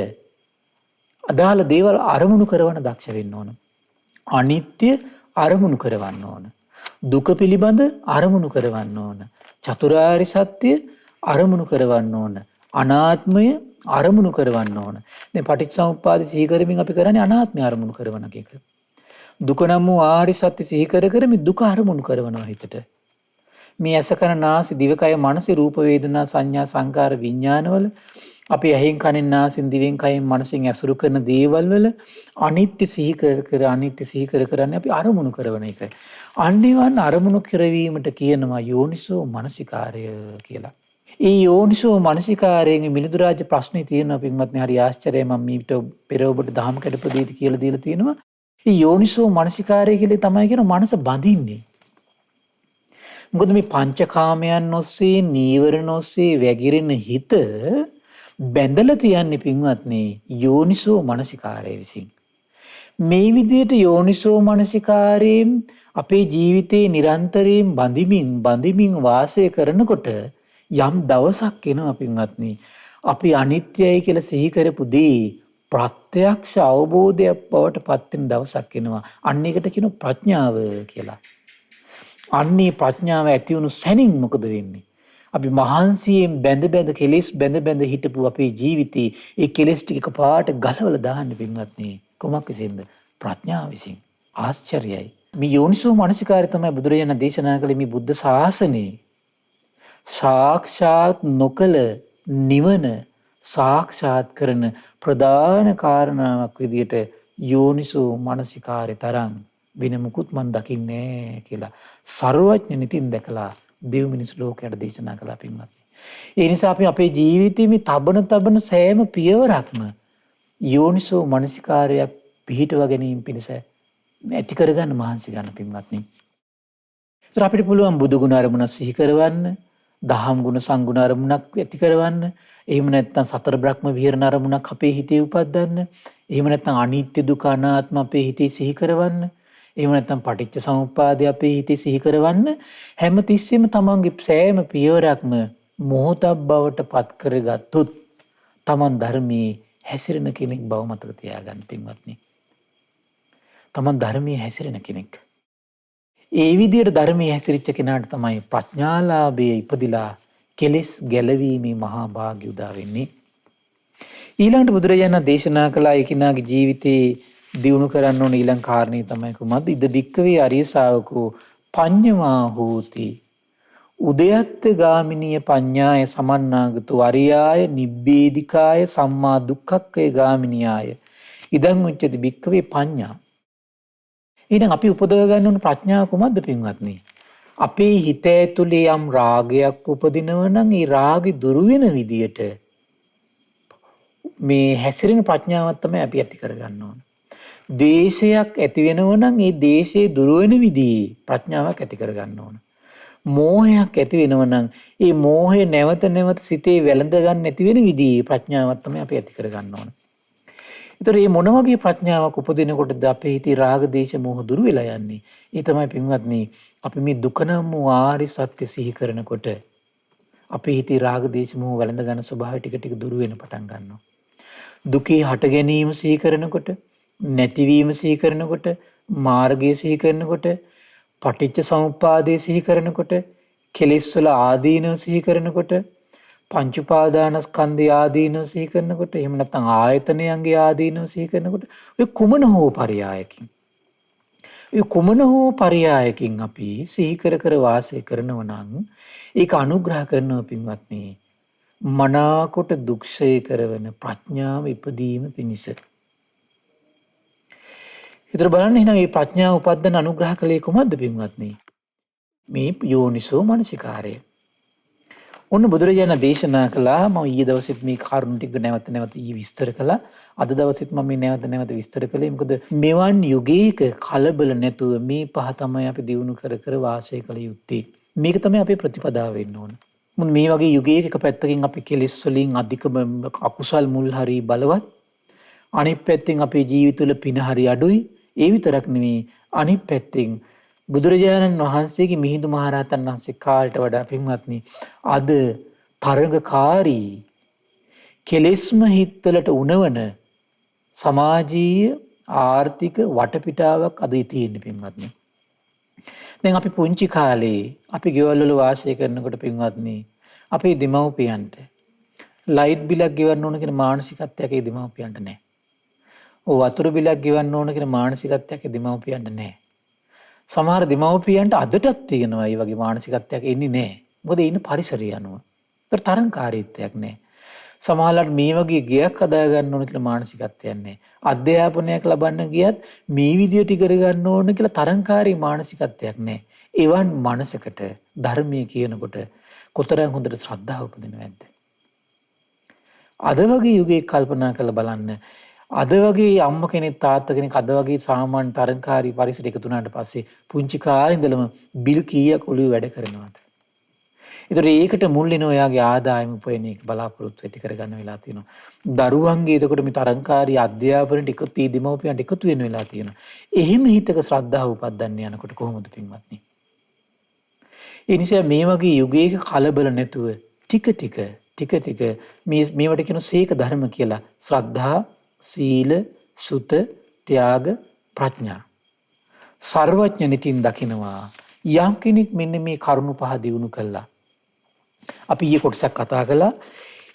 S1: අදාළ දේවල් අරමුණු කරවන දක්ෂ වෙන්න ඕන. අනිත්‍ය අරමුණු කරවන්න ඕන. දුක පිළිබඳ අරමුණු කරවන්න ඕන. චතුරාර්ය සත්‍ය අරමුණු කරවන්න ඕන. අනාත්මය අරමුණු කරවන්න ඕන. දැන් පටිච්චසමුප්පාද සිහි කරමින් අපි කරන්නේ අනාත්මය අරමුණු කරවන එක. දුක නම් වූ ආර්ය සත්‍ය සිහි කර මේ දුක අරමුණු කරවනවා හිතට. මේ ඇස කන නාසය දිවකය මනස රූප වේදනා සංඥා සංකාර විඥානවල අපි ඇහෙන් කනෙන් නාසයෙන් දිවෙන් කයෙන් මනසින් ඇසුරු කරන දේවල් වල අනිත්‍ය සිහි කර අනිත්‍ය සිහි කරන්නේ අපි අරමුණු කරන එකයි. අන්නේවන් අරමුණු කරවීමට කියනවා යෝනිසෝ මනසිකාරය කියලා. ඒ යෝනිසෝ මනසිකාරයෙන් මිලිඳු රාජ ප්‍රශ්නේ තියෙනවා පින්වත්නි හරි ආශ්චර්යයි මම මීට පෙර ඔබට දහම් කැඩපදීති කියලා දීලා තියෙනවා. මේ යෝනිසෝ මනසිකාරය කියලා තමයි කියන මනස බඳින්නේ. මොකද මේ පංචකාමයන් ඔස්සේ නීවරණ ඔස්සේ වැగిරෙන හිත බැඳලා තියන්නේ පින්වත්නි යෝනිසෝ මනසිකාරය විසින්. මේ විදිහට යෝනිසෝ මනසිකාරයෙන් අපේ ජීවිතේ නිරන්තරයෙන් බඳිමින් වාසය කරනකොට යම් දවසක් එනවා පින්වත්නි අපි අනිත්‍යයි කියලා සිහි කරපු දේ ප්‍රත්‍යක්ෂ අවබෝධයක් බවට පත් වෙන දවසක් එනවා. අන්න ඒකට කියනවා ප්‍රඥාව කියලා. අන්නේ ප්‍රඥාව ඇති වුණු සැනින් මොකද වෙන්නේ? අපි මහන්සියෙන් බැඳ කෙලෙස් බැඳ හිටපු අපේ ජීවිතේ ඒ කෙලෙස් ටික එකපාරට ගලවලා දාන්න පින්වත්නි. කොමක් විසින්ද? ප්‍රඥාව විසින්. ආශ්චර්යයි. මේ යෝනිසෝ මනසිකාරය තමයි බුදුරජාණන් දේශනා කළේ මේ බුද්ධ ශාසනයේ සාක්ෂාත් නොකල නිවන සාක්ෂාත් කරන ප්‍රධාන කාරණාවක් විදියට යෝනිසෝ මනසිකාරය තරම් වෙන මුකුත් මන් දකින්නේ කියලා සර්වඥ නිතින් දැකලා දෙව් මිනිස් ලෝකයට දේශනා කළා පින්වත්නි. ඒ නිසා අපි අපේ ජීවිතයේ මේ තබන සෑම පියවරක්ම යෝනිසෝ මනසිකාරයක් පිහිටව ගැනීම පිණිස ඇති කරගන්න මහන්සි ගන්න පින්වත්නි. ඒතර අපිට පුළුවන් බුදු ගුණ අරමුණ සිහි කරවන්න, දහම් ගුණ සංගුණ අරමුණක් ඇති කරවන්න, එහෙම නැත්නම් සතර බ්‍රහ්ම විහරණ අරමුණක් අපේ හිතේ උපද්දන්න, එහෙම නැත්නම් අනිත්‍ය දුක අනාත්ම අපේ හිතේ සිහි කරවන්න, එහෙම නැත්නම් පටිච්ච සමුප්පාදය අපේ හිතේ සිහි කරවන්න හැමතිස්සෙම තමන්ගේ සෑම පියවරක්ම මොහොතක් බවට පත් කරගත්තොත් තමන් ධර්මයේ හැසිරෙන කෙනෙක් බව මතක තියාගන්න පින්වත්නි. තමන් ධර්මයේ හැසිරෙන කෙනෙක්. ඒ විදිහට ධර්මයේ හැසිරිච්ච කෙනාට තමයි ප්‍රඥාලාභයේ ඉපදිලා කෙලෙස් ගැලවීමේ මහා භාග්‍ය උදා වෙන්නේ. ඊළඟට බුදුරජාණන් දේශනා කළා ඒ කෙනාගේ ජීවිතේ දියුණු කරන්න ඕන ඊළඟ කාරණේ තමයි කුමක්ද? ඉද බික්කවේ අරිය ශාවකෝ පඤ්ඤමා හෝති. උදයත්ත ගාමිනීය පඤ්ඤාය සමන්නාගතෝ අරියාය නිබ්බේධිකාය සම්මා දුක්ඛක්ඛය ගාමිනියාය. ඉදං උච්චති බික්කවේ පඤ්ඤා. එහෙනම් අපි උපදව ගන්න ඕන ප්‍රඥාව කුමක්ද පින්වත්නි? අපේ හිත ඇතුලේ යම් රාගයක් උපදිනව නම් ඒ රාගෙ දුරු වෙන විදියට මේ හැසිරෙන ප්‍රඥාවක් තමයි අපි ඇති කරගන්න ඕන. දේශයක් ඇති වෙනව නම් ඒ දේශේ දුරු වෙන විදිහේ ප්‍රඥාවක් ඇති කරගන්න ඕන. මෝහයක් ඇති වෙනව නම් ඒ මෝහය නැවත සිතේ වැළඳ ගන්න නැති වෙන විදිහේ ප්‍රඥාවක් තමයි අපි ඇති කරගන්න ඕන. ඒතර මේ මොන වගේ ප්‍රඥාවක් උපදිනකොටද අපේ හිතේ රාග දේශ මොහ දුරු වෙලා යන්නේ? ඒ තමයි පින්වත්නි අපි මේ දුක නම් වූ ආර්ය සත්‍ය සිහි කරනකොට අපේ හිතේ රාග දේශ මොහ වැළඳ ගන්න ස්වභාවය ටික දුරු වෙන පටන් ගන්නවා. දුකේ හට ගැනීම සිහි කරනකොට, නැතිවීම සිහි කරනකොට, මාර්ගය සිහි කරනකොට, පටිච්ච සමුප්පාදය සිහි කරනකොට, කෙලෙස් වල ආදීනව සිහි කරනකොට, පංච උපාදානස්කන්ධය ආදීනව සිහි කරනකොට, එහෙම නැත්නම් ආයතනයන්ගේ ආදීනව සිහි කරනකොට ඔය කුමන හෝ පරයයකින් අපි සිහි කර වාසය කරනව නම් ඒක අනුග්‍රහ කරනවා පින්වත්නි. මනාකොට දුක්ෂය කරවන ප්‍රඥාව ඉපදීම පිණිස. හිතර බලන්න එහෙනම් මේ ප්‍රඥාව උපද්දන අනුග්‍රහ කළේ කොහොමද පින්වත්නි? මේ යෝනිසෝ මනසිකාරය. ඔන්න බුදුරජාණන් දේශනා කළා. මම ඊයේ දවසෙත් මේ කරුණු ටික නැවත නැවත විස්තර කළා. අද දවසෙත් මම මේ නැවත නැවත විස්තර කළේ. මොකද මෙවන් යුගයක කලබල නැතුව මේ පහ තමයි අපි දිනු කර කර වාසය කළ යුත්තේ. මේක තමයි අපේ ප්‍රතිපදාව වෙන්න ඕන. මේ වගේ යුගයක එක පැත්තකින් අපි කෙලෙස් වලින් අධික අකුසල් මුල් හරි බලවත්. අනිත් පැත්තෙන් අපේ ජීවිතවල පින හරි අඩුයි. ඒ විතරක් නෙවෙයි අනිත් පැත්තෙන් බුදුරජාණන් වහන්සේගේ මිහිඳු මහරහතන් වහන්සේ කාලට වඩා පින්වත්නි අද තරඟකාරී කෙලෙස්ම හිත්වලට උනවන සමාජීය ආර්ථික වටපිටාවක් අද තියෙන්නේ පින්වත්නි. දැන් අපි පුංචි කාලේ අපි ගෙවල් වල වාසය කරනකොට පින්වත්නි අපේ දෙමව්පියන්ට ලයිට් බිලක් ගෙවන්න ඕන කියන මානසිකත්වයක් ඒ දෙමව්පියන්ට නැහැ. වතුර බිලක් ගෙවන්න ඕන කියන මානසිකත්වයක් ඒ දෙමව්පියන්ට නැහැ. සමහර දෙමව්පියන්ට අදටත් තියෙනවා මේ වගේ මානසිකත්වයක් එන්නේ නැහැ. මොකද ඉන්න පරිසරය අනුව. ඒතර තරංකාරීත්වයක් නැහැ. සමහරවිට මේ වගේ ගයක් හදා ගන්න ඕන කියලා මානසිකත්වයක් නැහැ. අධ්‍යාපනයක් ලබන්න ගියත් මේ විදියට ඉගෙන ගන්න ඕන කියලා තරංකාරී මානසිකත්වයක් නැහැ. එවන් මනසකට ධර්මයේ කියනකොට කොතරම් හොඳට ශ්‍රද්ධාව උපදිනවද නැද්ද? අද වගේ යුගයක කල්පනා කරලා බලන්න. අද වගේ අම්ම කෙනෙක් තාත්තා කෙනෙක් අද වගේ සාමාන්‍ය තරංකාරී පරිසරයක එකතු වුණාට පස්සේ පුංචි කාලේ ඉඳලම බිල් කීයක් ඔළුවේ වැඩ කරනවද? ඒතර ඒකට මුල් වෙන ඔයාගේ ආදායම උපයන එක බලාපොරොත්තු ඇති කරගන්න වෙලා තියෙනවා. දරුවන්ගේ එතකොට මේ තරංකාරී අධ්‍යාපනයට එකතු වී දෙමව්පියන්ට එකතු වෙන වෙලා තියෙනවා. එහෙම හිතක ශ්‍රද්ධාව උපද්දන්න යනකොට කොහොමද පින්වත්නි? ඒ නිසා මේ වගේ යුගයක කලබල නැතුව ටික ටික මේවට කියන සීක ධර්ම කියලා. ශ්‍රද්ධා, සීල, සුත, ත්‍යාග, ප්‍රඥා. සර්වඥ නිතින් දකිනවා. යම් කෙනෙක් මෙන්න මේ කරුණු පහ දිනු කළා. අපි ඊයේ කොටසක් කතා කළා.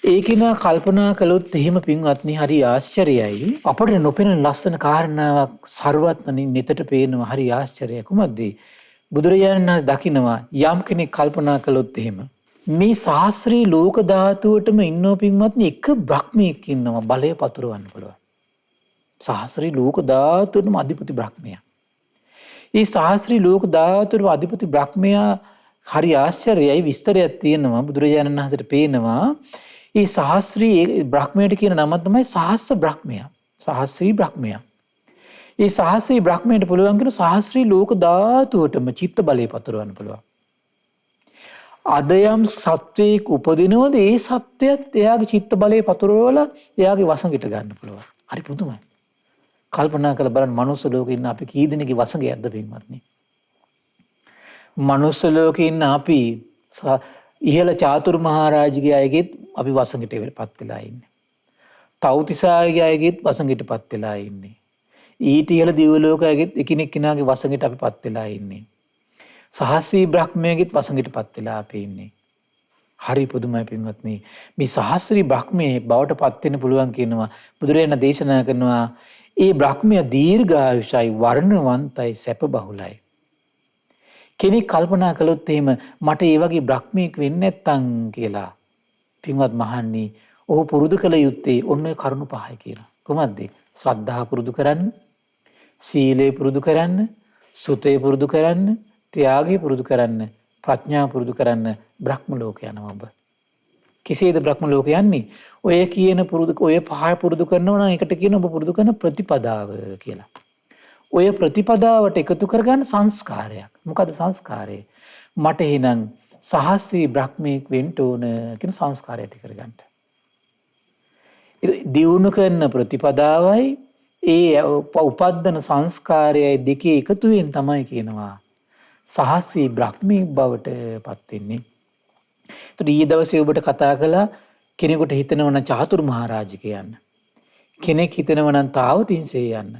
S1: ඒකිනා කල්පනා කළොත් එහෙම පින්වත්නි හරි ආශ්චර්යයි. අපට නොපෙනෙන ලස්සන කාරණාවක් සර්වඥ නිතට පේනවා. හරි ආශ්චර්යයි. කුමක්ද? බුදුරජාණන් වහන්සේ දකිනවා යම් කෙනෙක් කල්පනා කළොත් එහෙම මේ සහස්‍රී ලෝක ධාතුවටම ඉන්නෝ පින්වත්නි එක බ්‍රහ්මයෙක් ඉන්නවා බලය පතුරවන්න පුළුවන්. සහස්‍රී ලෝක ධාතුවටම අධිපති බ්‍රහ්මයා. මේ සහස්‍රී ලෝක ධාතුවටම අධිපති බ්‍රහ්මයා හරි ආශ්චර්යයි. විස්තරයක් තියෙනවා බුදුරජාණන් වහන්සේට පේනවා. මේ සහස්‍රී බ්‍රහ්මයට කියන නම තමයි සහස්ස බ්‍රහ්මයා. සහස්‍රී බ්‍රහ්මයා. මේ සහස්‍රී බ්‍රහ්මයට පුළුවන් කියන සහස්‍රී ලෝක ධාතුවටම චිත්ත බලය පතුරවන්න පුළුවන්. අද යම් සත්වයක උපදිනවද ඒ සත්‍යයත් එයාගේ චිත්ත බලය පතුරවලා එයාගේ වසඟයට ගන්න පුළුවන්. හරි පුදුමයි. කල්පනා කරලා බලන්න මනුස්ස ලෝකේ ඉන්න අපි කී දෙනෙක්ගේ වසඟයක්ද පින්වත්නි? මනුස්ස ලෝකේ ඉන්න අපි ඉහළ චාතුරු මහරජගේ අයගෙත් අපි වසඟයටපත් වෙලා ඉන්නේ. තව්තිසාගේ අයගෙත් වසඟයටපත් වෙලා ඉන්නේ. ඊට ඉහළ දිව්‍ය ලෝකයගෙත් එකිනෙක කෙනාගේ වසඟයට අපිපත් වෙලා ඉන්නේ. සහස්‍රී බ්‍රහ්මයගෙත් වසඟයටපත් වෙලා අපි ඉන්නේ. හරි පුදුමයි පින්වත්නි. මේ සහස්‍රී බ්‍රහ්මයේ බවට පත් වෙන්න පුළුවන් කියනවා. බුදුරජාණන් දේශනා කරනවා ඒ බ්‍රහ්මය දීර්ඝායුෂයි, වර්ණවන්තයි, සැප බහුලයි. කෙනෙක් කල්පනා කළොත් එහෙම මට ඒ වගේ බ්‍රහ්මීක් වෙන්න නැත්තම් කියලා පින්වත් මහන්නි ඔහු පුරුදු කළ යුත්තේ ඔන්න ඔය කරුණු පහයි කියලා. කොහොමද? ශ්‍රද්ධාව පුරුදු කරන්න, සීලය පුරුදු කරන්න, සුතය පුරුදු කරන්න, ත්‍යාගය පුරුදු කරන්න, ප්‍රඥාව පුරුදු කරන්න බ්‍රහ්ම ලෝක යනවා ඔබ. කෙසේද බ්‍රහ්ම ලෝක යන්නේ? ඔය කියන ඔය පහ පුරුදු කරනවා නම් ඒකට කියන ඔබ පුරුදු කරන ප්‍රතිපදාව කියලා. ඔය ප්‍රතිපදාවට එකතු කරගන්න සංස්කාරයක්. මොකද සංස්කාරය? මට එහෙනම් සහස්‍රී බ්‍රහ්මීක් වෙන්න ඕන කියන සංස්කාරය ඇති කරගන්න. දියුණු කරන ප්‍රතිපදාවයි ඒ උපද්දන සංස්කාරයයි දෙකේ එකතුවෙන් තමයි කියනවා සහස්‍රී බ්‍රහ්මීක් බවට පත් වෙන්නේ. ඒත් ඊයේ දවසේ ඔබට කතා කළා කෙනෙකුට හිතනවා නම් චාතුරු මහරජක යන්න. කෙනෙක් හිතනවා නම් තාවතින්සේ යන්න.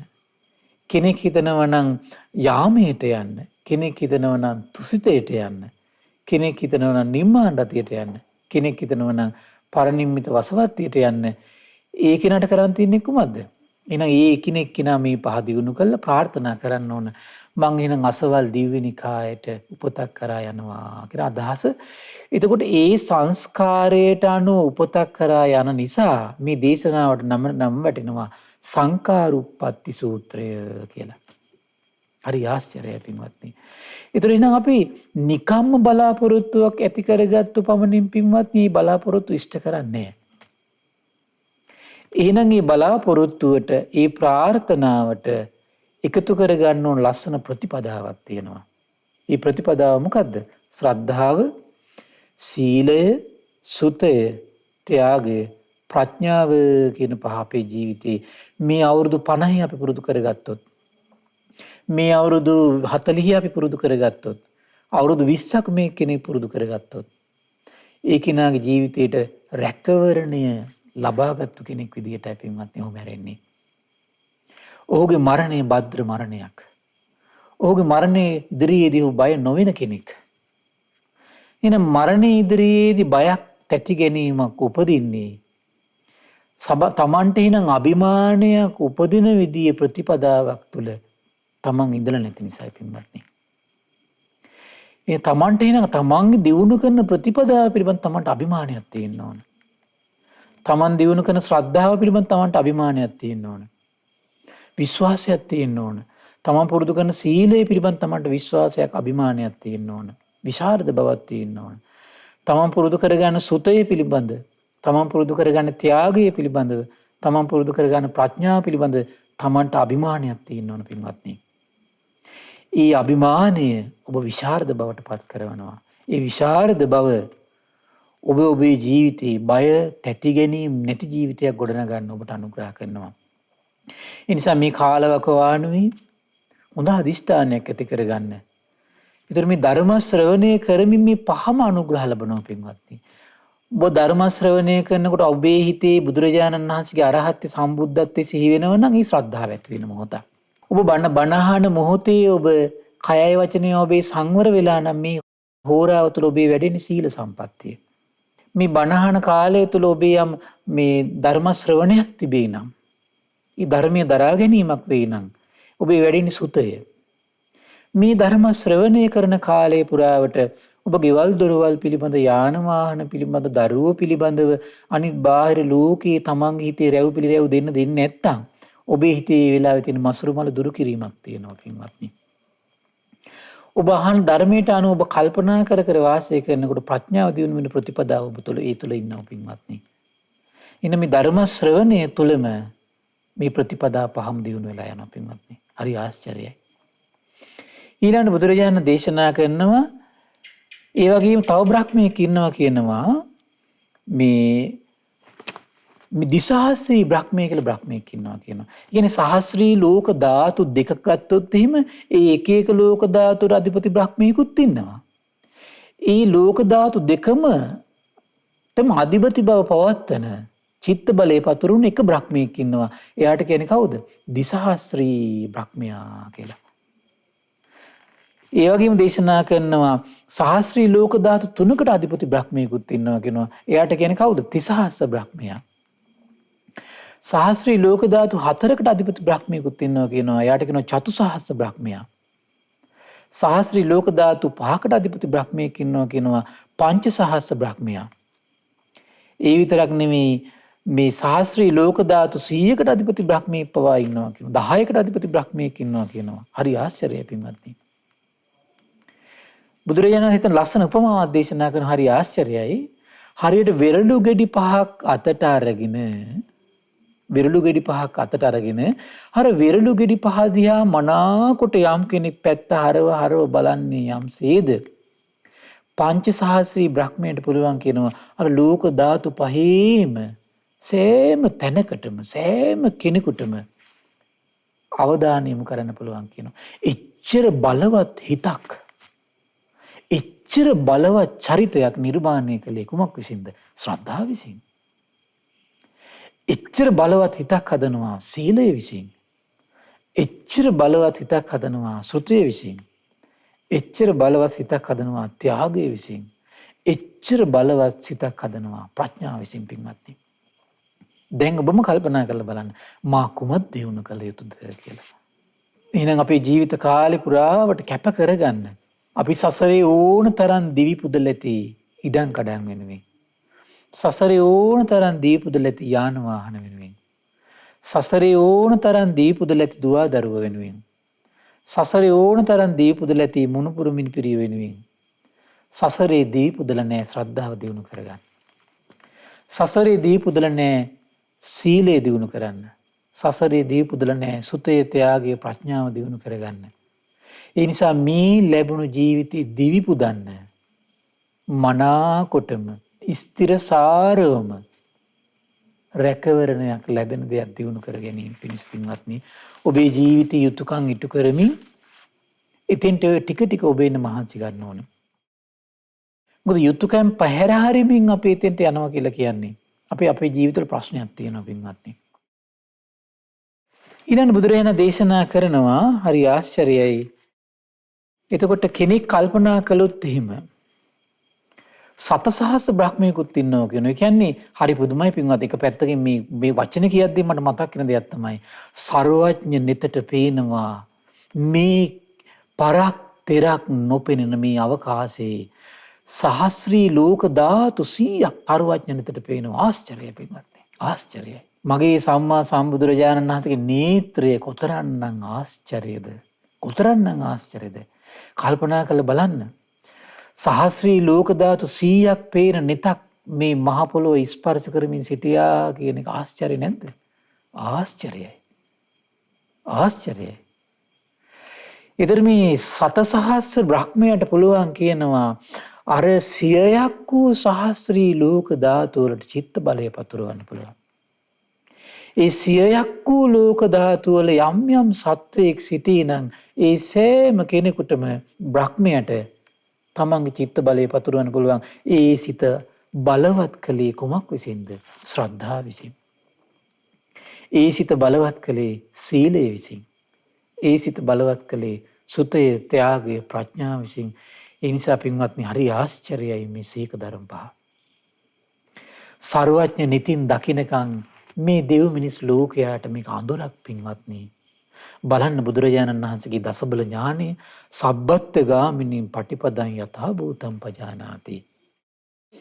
S1: කෙනෙක් හිතනවා නම් යාමයට යන්න. කෙනෙක් හිතනවා නම් තුසිතයට යන්න. කෙනෙක් හිතනවා නම් නිම්මාන රතියට යන්න. කෙනෙක් හිතනවා නම් පරිනිම්මිත වසවත්තියට යන්න. ඒ කෙනාට කරන් තියන්නේ කුමක්ද? එහෙනම් ඒ එකිනෙක කෙනා මේ පහ දිනු කරලා ප්‍රාර්ථනා කරන්න ඕන. මං එහෙනම් අසවල් දිව්‍යනිකායට උපතක් කරා යනවා කියලා අදහස. එතකොට ඒ සංස්කාරයට අනුව උපතක් කරා යන නිසා මේ දේශනාවට නම වැටෙනවා සංකාරුප්පත්ති සූත්‍රය කියලා. හරි ආශ්චර්යයි පින්වත්නි. ඒතර එහෙනම් අපි නිකම්ම බලාපොරොත්තුවක් ඇති කරගත්තු පමණින් පින්වත්නි බලාපොරොත්තු ඉෂ්ට කරන්නේ නැහැ. එහෙනම් මේ බලාපොරොත්තුවට ඒ ප්‍රාර්ථනාවට එකතු කරගන්න ඕන ලස්සන ප්‍රතිපදාවක් තියෙනවා. මේ ප්‍රතිපදාව මොකද්ද? ශ්‍රද්ධාව, සීලය, සුතය, ත්‍යාගය, ප්‍රඥාව කියන පහ අපේ ජීවිතේ මේ අවුරුදු 50 අපි පුරුදු කරගත්තොත්, මේ අවුරුදු 40 අපි පුරුදු කරගත්තොත්, අවුරුදු 20ක් මේ කෙනෙක් පුරුදු කරගත්තොත්, ඒ කෙනාගේ ජීවිතේට රැකවරණය ලබාගත්තු කෙනෙක් විදිහට පින්වත්නි ඔහු මැරෙන්නේ. ඔහුගේ මරණය භද්‍ර මරණයක්. ඔහුගේ මරණය ඉදිරියේදී ඔහු බය නොවන කෙනෙක්. එහෙනම් මරණය ඉදිරියේදී බයක් ඇති ගැනීමක් උපදින්නේ තමන්ට එහෙනම් අභිමානයක් උපදින විදිහේ ප්‍රතිපදාවක් තුළ තමන් ඉඳලා නැති නිසායි පින්වත්නි. ඒ තමන්ට එහෙනම් තමන්ගේ දියුණු කරන ප්‍රතිපදාව පිළිබඳ තමන්ට අභිමානයක් තියෙන්න ඕන. තමන් දියුණු කරන ශ්‍රද්ධාව පිළිබඳ තමන්ට අභිමානයක් තියෙන්න ඕන. විශ්වාසයක් තියෙන්න ඕන. තමන් පුරුදු කරන සීලය පිළිබඳ තමන්ට විශ්වාසයක් අභිමානයක් තියෙන්න ඕන. විශාරද බවක් තියෙන්න ඕන. තමන් පුරුදු කරගන්න සුතය පිළිබඳ, තමන් පුරුදු කරගන්න ත්‍යාගය පිළිබඳව, තමන් පුරුදු කරගන්න ප්‍රඥාව පිළිබඳ තමන්ට අභිමානයක් තියෙන්න ඕන පින්වත්නි. ඒ අභිමානය ඔබ විශාරද බවට පත් කරනවා. ඒ විශාරද බව ඔබ ඔබේ ජීවිතේ බය තැති ගැනීම නැති ජීවිතයක් ගොඩනගන්න ඔබට අනුග්‍රහ කරනවා. ඒ නිසා මේ කාලවකවානුවේ හොඳ අධිෂ්ඨානයක් ඇති කරගන්න. ඒතර මේ ධර්ම ශ්‍රවණය කරමින් මේ පහම අනුග්‍රහ ලැබෙනවා පින්වත්නි. ඔබ ධර්ම ශ්‍රවණය කරනකොට ඔබේ හිතේ බුදුරජාණන් වහන්සේගේ අරහත් සම්බුද්ධත්වයේ සිහි වෙනවා නම් ඒ ශ්‍රද්ධාව ඇති වෙන මොහොත. ඔබ බණ අහන මොහොතේ ඔබ කයයි වචනය ඔබේ සංවර වෙලා නම් මේ හෝරාව තුළ ඔබේ වැඩෙන සීල සම්පත්තිය. මේ බණ අහන කාලය තුළ ඔබේ යම් මේ ධර්ම ශ්‍රවණයක් තිබේ නම්, ඒ ධර්මයේ දරා ගැනීමක් වේ නම් ඔබේ වැඩෙන සුතය. මේ ධර්ම ශ්‍රවණය කරන කාලය පුරාවට ඔබ ගෙවල් දොරවල් පිළිබඳ, යාන වාහන පිළිබඳ, දරුවෝ පිළිබඳව අනිත් බාහිර ලෝකයේ තමන්ගේ හිතේ රැව් පිළිරැව් දෙන්නේ නැත්තම් ඔබේ හිතේ ඒ වෙලාවේ තියෙන මසුරු මල දුරු කිරීමක් තියෙනවා පින්වත්නි. ඔබ අහන ධර්මයට අනුව ඔබ කල්පනා කර කර වාසය කරනකොට ප්‍රඥාව දියුණු වෙන ප්‍රතිපදාව ඔබ තුළ ඒ තුළ ඉන්නවා පින්වත්නි. ඉන්න මේ ධර්ම ශ්‍රවණය තුළම මේ ප්‍රතිපදා පහම දියුණු වෙලා යනවා පින්වත්නි. හරි ආශ්චර්යයි. ඊළඟ බුදුරජාණන් දේශනා කරනවා ඒ වගේම තව බ්‍රහ්මයෙක් ඉන්නවා කියනවා මේ දිසහස්‍රී බ්‍රහ්මය කියලා බ්‍රහ්මයෙක් ඉන්නවා කියනවා. කියන්නේ සහස්‍රී ලෝක ධාතු දෙකක් ගත්තොත් එහෙම ඒ එක එක ලෝක ධාතුර අධිපති බ්‍රහ්මයෙකුත් ඉන්නවා. ඒ ලෝක ධාතු දෙකම තම අධිපති බව පවත්තන චිත්ත බලේ පතුරුන එක බ්‍රහ්මයෙක් ඉන්නවා. එයාට කියන්නේ කවුද? දිසහස්‍රී බ්‍රහ්මයා කියලා. ඒ වගේම දේශනා කරනවා සහස්‍රී ලෝක ධාතු තුනකට අධිපති බ්‍රහ්මයෙකුත් ඉන්නවා කියනවා. එයාට කියන්නේ කවුද? තිසහස්ස බ්‍රහ්මයා. සහස්‍රී ලෝක ධාතු හතරකට අධිපති බ්‍රහ්මයෙකුත් ඉන්නවා කියනවා. එයාට කියනවා චතුසහස්ස බ්‍රහ්මයා. සහස්‍රී ලෝක ධාතු පහකට අධිපති බ්‍රහ්මයෙක් ඉන්නවා කියනවා පංචසහස්ස බ්‍රහ්මයා. ඒ විතරක් නෙමෙයි මේ සහස්‍රී ලෝක ධාතු 100කට අධිපති බ්‍රහ්මයෙක් පවා ඉන්නවා කියනවා. 10කට අධිපති බ්‍රහ්මයෙක් ඉන්නවා කියනවා. හරි ආශ්චර්යයි පින්වත්නි. බුදුරජාණන් හිතන ලස්සන උපමාවක් දේශනා කරන හරි ආශ්චර්යයි. හරියට වෙරළු ගෙඩි පහක් අතට අරගෙන අර වෙරළු ගෙඩි පහ දිහා මනාකොට යම් කෙනෙක් පැත්ත හරව බලන්නේ යම්සේද පංච සහස්‍රී බ්‍රහ්මයට පුළුවන් කියනවා අර ලෝක ධාතු පහේම සෑම තැනකටම සෑම කෙනෙකුටම අවධානය යොමු කරන්න පුළුවන් කියනවා. එච්චර බලවත් හිතක්, එච්චර බලවත් චරිතයක් නිර්මාණය කළේ කුමක් විසින්ද? ශ්‍රද්ධාව විසින්. එච්චර බලවත් හිතක් හදනවා සීලය විසින්. එච්චර බලවත් හිතක් හදනවා සුතය විසින්. එච්චර බලවත් හිතක් හදනවා ත්‍යාගය විසින්. එච්චර බලවත් හිතක් හදනවා ප්‍රඥාව විසින් පින්වත්නි. දැන් ඔබම කල්පනා කරලා බලන්න මා කුමක් දියුණු කළ යුතුද කියලා. එහෙනම් අපේ ජීවිත කාලේ පුරාවට කැප කරගන්න අපි සසරේ ඕන තරම් දිවි පුදල ඇති ඉඩම් කඩම් වෙනුවෙන්, සසරේ ඕන තරම් දිවි පුදල ඇති යාන වාහන වෙනුවෙන්, සසරේ ඕන තරම් දිවි පුදල ඇති දුව දරුව වෙනුවෙන්, සසරේ ඕන තරම් දී පුදලා ඇති මුණුපුරු මිනිපිරිය වෙනුවෙන් සසරේ දී පුදලා නැහැ ශ්‍රද්ධාව දියුණු කරගන්න. සසරේ දී පුදලා නැහැ සීලය දියුණු කරන්න. සසරේ දී පුදලා නැහැ සුතේ ත්‍යාගය ප්‍රඥාව දියුණු කරගන්න. ඒ නිසා මේ ලැබුණු ජීවිතي දිවි පුදන්න මනාකොටම ස්ථිරසාරවම රැකවරණයක් ලැබෙන දෙයක් දියුණු කර ගැනීම පිණිස පින්වත්නි ඔබේ ජීවිතය යුතුයකම් ඉටු කරමින් එතෙන්ට ටික ටික ඔබේන මහන්සි ගන්න ඕන. මොකද යුතුයකම් පැහැර හරිමින් අපි එතෙන්ට යනවා කියලා කියන්නේ අපි අපේ ජීවිතවල ප්‍රශ්නයක් තියෙනවා පින්වත්නි. ඊළඟ බුදුරජාණන් දේශනා කරනවා හරි ආශ්චර්යයි. එතකොට කෙනෙක් කල්පනා කළොත් එහෙම සතසහස්‍ර බ්‍රහ්මයෙකුත් ඉන්නවා කියනවා. ඒ කියන්නේ හරි පුදුමයි පින්වත්. එක පැත්තකින් මේ වචන කියද්දී මට මතක් වෙන දෙයක් තමයි සර්වඥ නෙතට පේනවා මේ පරක් තෙරක් නොපෙනෙන මේ අවකාශයේ සහස්‍රී ලෝක ධාතු 100ක් සර්වඥ නෙතට පේනවා. ආශ්චර්යයි පින්වත්නි. ආශ්චර්යයි. මගේ සම්මා සම්බුදුරජාණන් වහන්සේගේ නේත්‍රය කොතරම්නම් ආශ්චර්යද? කොතරම්නම් ආශ්චර්යද? කල්පනා කරලා බලන්න. සහස්‍රී ලෝක ධාතු 100ක් පේන නෙතක් මේ මහ පොළොව ස්පර්ශ කරමින් සිටියා කියන එක ආශ්චර්ය නැද්ද? ආශ්චර්යයි. ආශ්චර්යයි. ඊතර මේ සතසහස්‍ර බ්‍රහ්මයට පුළුවන් කියනවා අර 100ක් වූ සහස්‍රී ලෝක ධාතු වලට චිත්ත බලය පතුරවන්න පුළුවන්. ඒ 100ක් වූ ලෝක ධාතු වල යම් යම් සත්වයක් සිටිනම් ඒ සෑම කෙනෙකුටම බ්‍රහ්මයට තමන්ගේ චිත්ත බලය පතුරවන්න පුළුවන්. ඒ සිත බලවත් කළේ කුමක් විසින්ද? ශ්‍රද්ධාව විසින්. ඒ සිත බලවත් කළේ සීලය විසින්. ඒ සිත බලවත් කළේ සුතය ත්‍යාගය ප්‍රඥාව විසින්. ඒ නිසා පින්වත්නි හරි ආශ්චර්යයි මේ සීක ධර්ම පහ. සර්වඥ නිතින් දකින්නකම් මේ දෙව් මිනිස් ලෝකයාට මේක අඳුරක් පින්වත්නි. බලන්න බුදුරජාණන් වහන්සේගේ දසබල ඥානය සබ්බත් ගාමිනී පටිපදං යථා භූතං පජානාති.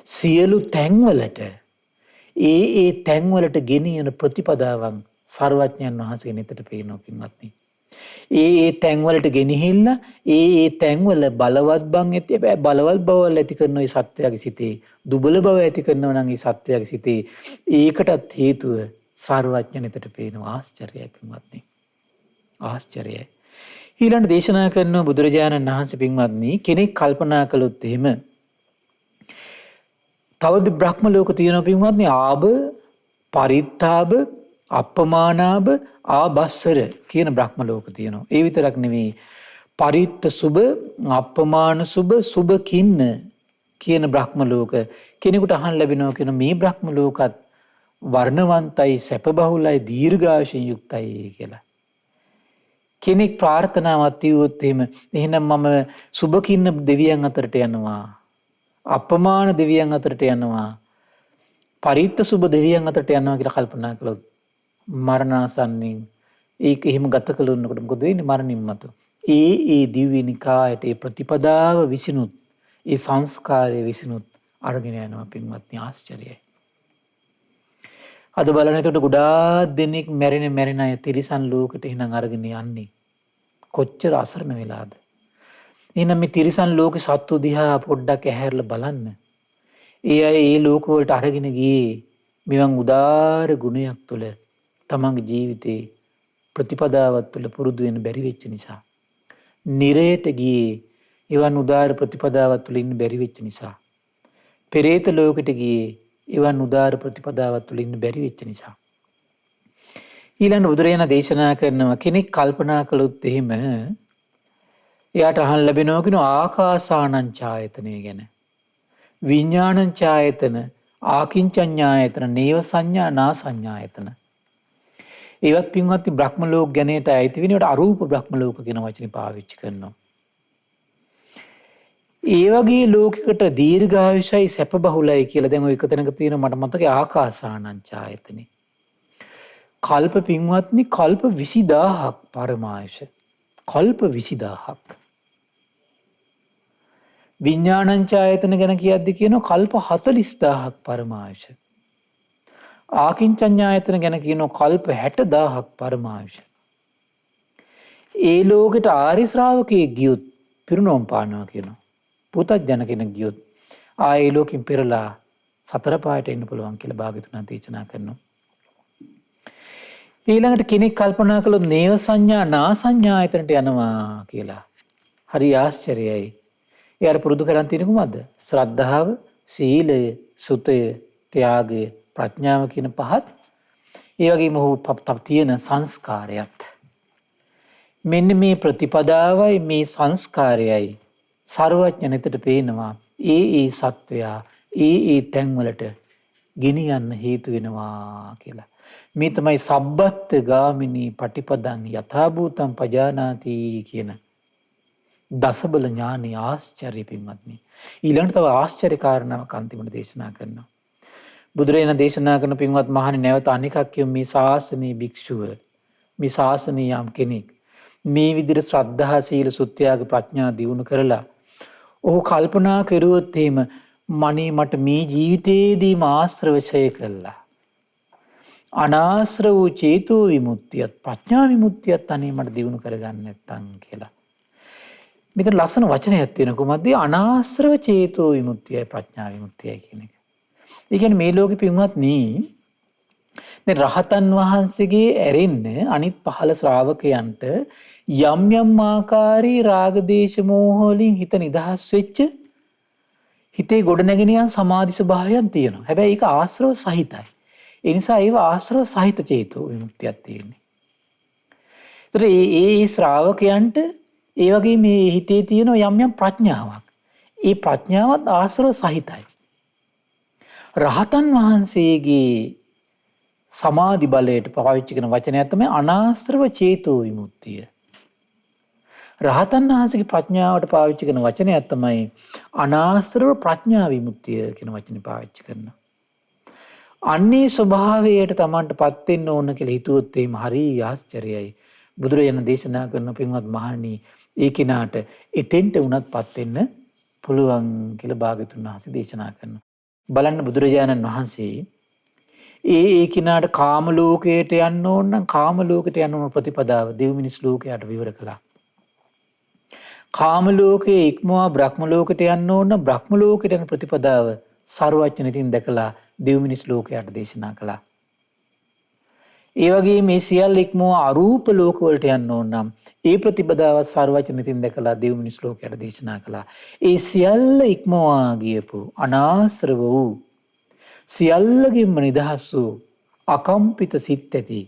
S1: සියලු තැන්වලට ඒ තැන්වලට ගෙනියන ප්‍රතිපදාවන් සර්වඥයන් වහන්සේගේ නෙතට පේනවා පින්වත්නි. ඒ තැන්වලට ගෙනහිල්ලා ඒ තැන්වල බලවත් බං ඇති බලවත් බවල් ඇති කරන ඒ සත්‍යයේ සිටේ දුබල බව ඇති කරනවා නම් ඒ සත්‍යයේ සිටේ ඒකටත් හේතුව සර්වඥ නෙතට පේනවා. ආශ්චර්යයි පින්වත්නි. ආශ්චර්යයි. ඊළඟ දේශනා කරන බුදුරජාණන් වහන්සේ පින්වත්නි කෙනෙක් කල්පනා කළොත් එහෙම තවද බ්‍රහ්ම ලෝක තියෙනවා පින්වත්නි ආබ පරිත්තාබ අප්පමානාබ ආබස්සර කියන බ්‍රහ්ම ලෝක තියෙනවා. ඒ විතරක් නෙවෙයි පරිත්ත සුබ අප්පමාන සුබ සුබ කින්න කියන බ්‍රහ්ම ලෝක කෙනෙකුට අහන්න ලැබෙනවා කියන මේ බ්‍රහ්ම ලෝකත් වර්ණවන්තයි සැප බහුලයි දීර්ඝායුෂයෙන් යුක්තයි කියලා. කෙනෙක් ප්‍රාර්ථනාවක් තියුවොත් එහෙනම් මම සුබකින්න දෙවියන් අතරට යනවා. අපමාන දෙවියන් අතරට යනවා. පරිත්ත සුබ දෙවියන් අතරට යනවා කියලා කල්පනා කළොත් මරණාසන්නින් ඒක එහෙම ගත කළොත් මොකද වෙන්නේ? මරණින් මතු ඒ දිව්‍යනිකායට ඒ ප්‍රතිපදාව විසිනුත් ඒ සංස්කාරය විසිනුත් අරගෙන යනවා පින්වත්නි. ආශ්චර්යයි. අද බලන එතකොට ගොඩාක් දෙනෙක් මැරෙන අය තිරිසන් ලෝකෙට එහෙනම් අරගෙන යන්නේ. කොච්චර අසරණ වෙලාද? එහෙනම් මේ තිරිසන් ලෝකේ සත්තු දිහා පොඩ්ඩක් ඇහැරලා බලන්න. ඒ අය ඒ ලෝක වලට අරගෙන ගියේ මෙවන් උදාර ගුණයක් තුළ තමන්ගේ ජීවිතේ ප්‍රතිපදාවත් තුළ පුරුදු වෙන්න බැරි වෙච්ච නිසා. නිරයට ගියේ එවන් උදාර ප්‍රතිපදාවත් තුළ ඉන්න බැරි වෙච්ච නිසා. පෙරේත ලෝකෙට ගියේ එවන් උදාර ප්‍රතිපදාවත් තුළ ඉන්න බැරි වෙච්ච නිසා. ඊළඟ බුදුරජාණන් දේශනා කරනවා කෙනෙක් කල්පනා කළොත් එහෙම එයාට අහන්න ලැබෙනවා කියන ආකාසානං ඡායතනය ගැන. විඥානං ඡායතන, ආකින්චඤ්ඤායතන, නේව සංඥා නා සංඥායතන. ඒවත් පින්වත්නි බ්‍රහ්ම ලෝක ගැනට අයිති වෙනවට අරූප බ්‍රහ්ම ලෝක කියන වචනේ පාවිච්චි කරනවා. ඒ වගේ ලෝකයකට දීර්ඝායුෂයි සැප බහුලයි කියලා දැන් ඔය එක තැනක තියෙන මට මතකයි ආකාසානං ඡායතනේ. කල්ප පින්වත්නි කල්ප 20000ක් පරමායුෂ. කල්ප 20000ක්. විඥානං ඡායතන ගැන කියද්දි කියනවා කල්ප 40000ක් පරමායුෂ. ආකින්චඤ්ඤායතන ගැන කියනවා කල්ප 60000ක් පරමායුෂ. ඒ ලෝකෙට ආර්ය ශ්‍රාවකයෙක් ගියොත් පිරිනොම් පානවා කියනවා. පුතත්ජන කෙනෙක් ගියොත් ආයේ ලෝකෙන් පෙරලා සතර පායට එන්න පුළුවන් කියලා භාග්‍යවතුන් දේශනා කරනවා. ඊළඟට කෙනෙක් කල්පනා කළොත් නේව සංඥා නා සංඥා ආයතනට යනවා කියලා. හරි ආශ්චර්යයි. එයාට පුරුදු කරන් තියෙන කුමක්ද? ශ්‍රද්ධාව, සීලය, සුතය, ත්‍යාගය, ප්‍රඥාව කියන පහත්. ඒ වගේම ඔහු තියෙන සංස්කාරයත්. මෙන්න මේ ප්‍රතිපදාවයි මේ සංස්කාරයයි සර්වඥනිතට පේනවා. ඒ සත්වයා ඒ තැන්වලට ගෙනියන්න හේතු වෙනවා කියලා. මේ තමයි සබ්බත් ගාමිනී පටිපදං යථාභූතං පජානාති කියන දසබල ඥානී ආශ්චර්ය පින්වත්නි. ඊළඟට තව ආශ්චර්ය කාරණාවක් අන්තිමට දේශනා කරනවා. බුදුරජාණන් දේශනා කරන පින්වත් මහණනි නැවත අනිකක් කියමු මේ ශාසනීය භික්ෂුව මේ ශාසනීය යම් කෙනෙක් මේ විදිහට ශ්‍රද්ධා සීල සුත්‍යාග ප්‍රඥා දියුණු කරලා ඔහු කල්පනා කරුවොත් එහෙම මනේ මට මේ ජීවිතේදීම ආශ්‍රව ඡය කළා. අනාශ්‍රව වූ චේතෝ විමුක්තියත් ප්‍රඥා විමුක්තියත් අනේ මට දියුණු කරගන්න නැත්තම් කියලා. මෙතන ලස්සන වචනයක් තියෙන කොහොමද? අනාශ්‍රව චේතෝ විමුක්තියයි ප්‍රඥා විමුක්තියයි කියන එක. ඒ කියන්නේ මේ ලෝකෙ පින්වත්නි දැන් රහතන් වහන්සේගේ ඇරෙන්න අනිත් පහළ ශ්‍රාවකයන්ට යම් යම් ආකාරී රාග දේශ මොහ වලින් හිත නිදහස් වෙච්ච හිතේ ගොඩනැගෙන යන සමාධි ස්වභාවයන් තියෙනවා. හැබැයි ඒක ආශ්‍රව සහිතයි. ඒ නිසා ඒව ආශ්‍රව සහිත චේතෝ විමුක්තියක් තියෙන්නේ. ඒතර ඒ ශ්‍රාවකයන්ට ඒ වගේ මේ හිතේ තියෙන යම් යම් ප්‍රඥාවක්. ඒ ප්‍රඥාවත් ආශ්‍රව සහිතයි. රහතන් වහන්සේගේ සමාධි බලයට පාවිච්චි කරන වචනයක් තමයි අනාශ්‍රව චේතෝ විමුක්තිය. රහතන් වහන්සේගේ ප්‍රඥාවට පාවිච්චි කරන වචනයක් තමයි අනාශ්‍රව ප්‍රඥා විමුක්තිය කියන වචනේ පාවිච්චි කරනවා. අන්නේ ස්වභාවයට Tamanටපත් වෙන්න ඕන කියලා හිතුවොත් එහෙම හරි ආශ්චර්යයි. බුදුරජාණන් දේශනා කරන පින්වත් මහණනි ඒ කිනාට එතෙන්ට උනත්පත් වෙන්න පුළුවන් කියලා භාග්‍යතුන් වහන්සේ දේශනා කරනවා. බලන්න බුදුරජාණන් වහන්සේ ඒ කිනාට කාම ලෝකයට යන්න ඕන නම් කාම ලෝකයට යන්න ඕන ප්‍රතිපදාව දෙව් මිනිස් ලෝකයට විවර කළා. කාම ලෝකයේ ඉක්මවා බ්‍රහ්ම ලෝකයට යන්න ඕන නම් බ්‍රහ්ම ලෝකයට යන ප්‍රතිපදාව සර්වඥනිතින් දැකලා දෙව් මිනිස් ලෝකයට දේශනා කළා. ඒ වගේ මේ සියල්ල ඉක්මවා අරූප ලෝක වලට යන්න ඕන නම් ඒ ප්‍රතිපදාව සර්වඥනිතින් දැකලා දෙව් මිනිස් ලෝකයට දේශනා කළා. ඒ සියල්ල ඉක්මවා ගියපු අනාශ්‍රව වූ සියල්ලකින්ම නිදහස් වූ අකම්පිත සිත් ඇති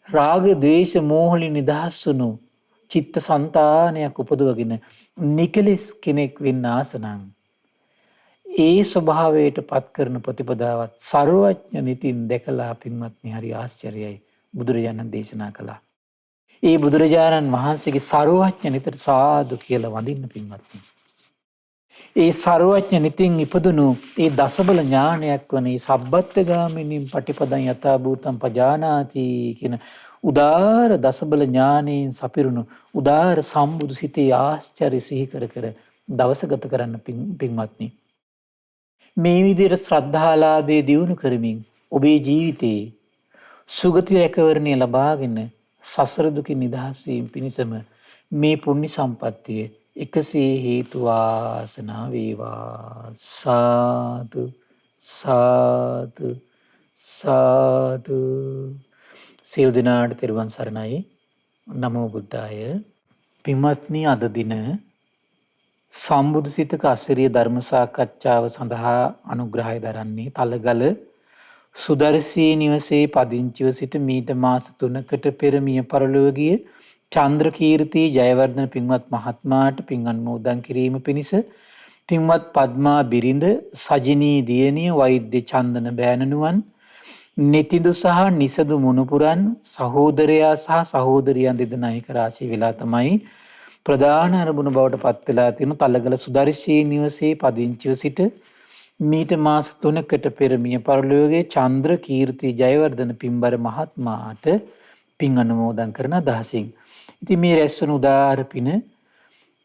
S1: රාග ද්වේෂ මෝහලින් නිදහස් වුණු චිත්ත සංතානයක් උපදවගෙන නිකලෙස් කෙනෙක් වෙන්න ආසනම් ඒ ස්වභාවයට පත් කරන ප්‍රතිපදාවත් සර්වඥ නිතින් දැකලා පින්වත්නි හරි ආශ්චර්යයි බුදුරජාණන් දේශනා කළා. ඒ බුදුරජාණන් වහන්සේගේ සර්වඥ නිතට සාදු කියලා වඳින්න පින්වත්නි. ඒ සර්වඥ නිතින් ඉපදුණු ඒ දසබල ඥානයක් වන ඒ සබ්බත්ගාමිනී පටිපදං යථා භූතං පජානාති කියන උදාර දසබල ඥානයෙන් සපිරුණු උදාර සම්බුදු සිතේ ආශ්චර්ය සිහි කර කර දවස ගත කරන්න පින්වත්නි. මේ විදිහට ශ්‍රද්ධාලාභයේ දියුණු කරමින් ඔබේ ජීවිතේ සුගති රැකවරණය ලබාගෙන සසර දුකින් නිදහස් වීම පිණිසම මේ පුණ්‍ය සම්පත්තිය එකසේ හේතු වාසනා වේවා. සාදු සාදු සාදු. සියලු දෙනාට තෙරුවන් සරණයි. නමෝ බුද්ධාය. පින්වත්නි අද දින සම්බුදු සිතක අසිරිය ධර්ම සාකච්ඡාව සඳහා අනුග්‍රහය දරන්නේ තලගල සුදර්ශී නිවසේ පදිංචිව සිට මීට මාස 3කට පෙර මිය පරලොව ගිය චන්ද්‍රකීර්ති ජයවර්ධන පින්වත් මහත්මයාට පින් අනුමෝදන් කිරීම පිණිස පින්වත් පද්මා බිරිඳ සජිනී දියණිය වෛද්‍ය චන්දන බෑණනුවන් නිතිදු සහ නිසදු මුණුපුරන් සහෝදරයා සහ සහෝදරියන් දෙදෙනා එක රාශී වෙලා තමයි ප්‍රධාන අරමුණ බවට පත් වෙලා තියෙන තලගල සුදර්ශී නිවසේ පදිංචිව සිට මීට මාස 3කට පෙර මිය පරලොවගේ චන්ද්‍රකීර්ති ජයවර්ධන පින්බර මහත්මයාට පින් අනුමෝදන් කරන අදහසින්. ඉතින් මේ රැස්වන උදාාර පින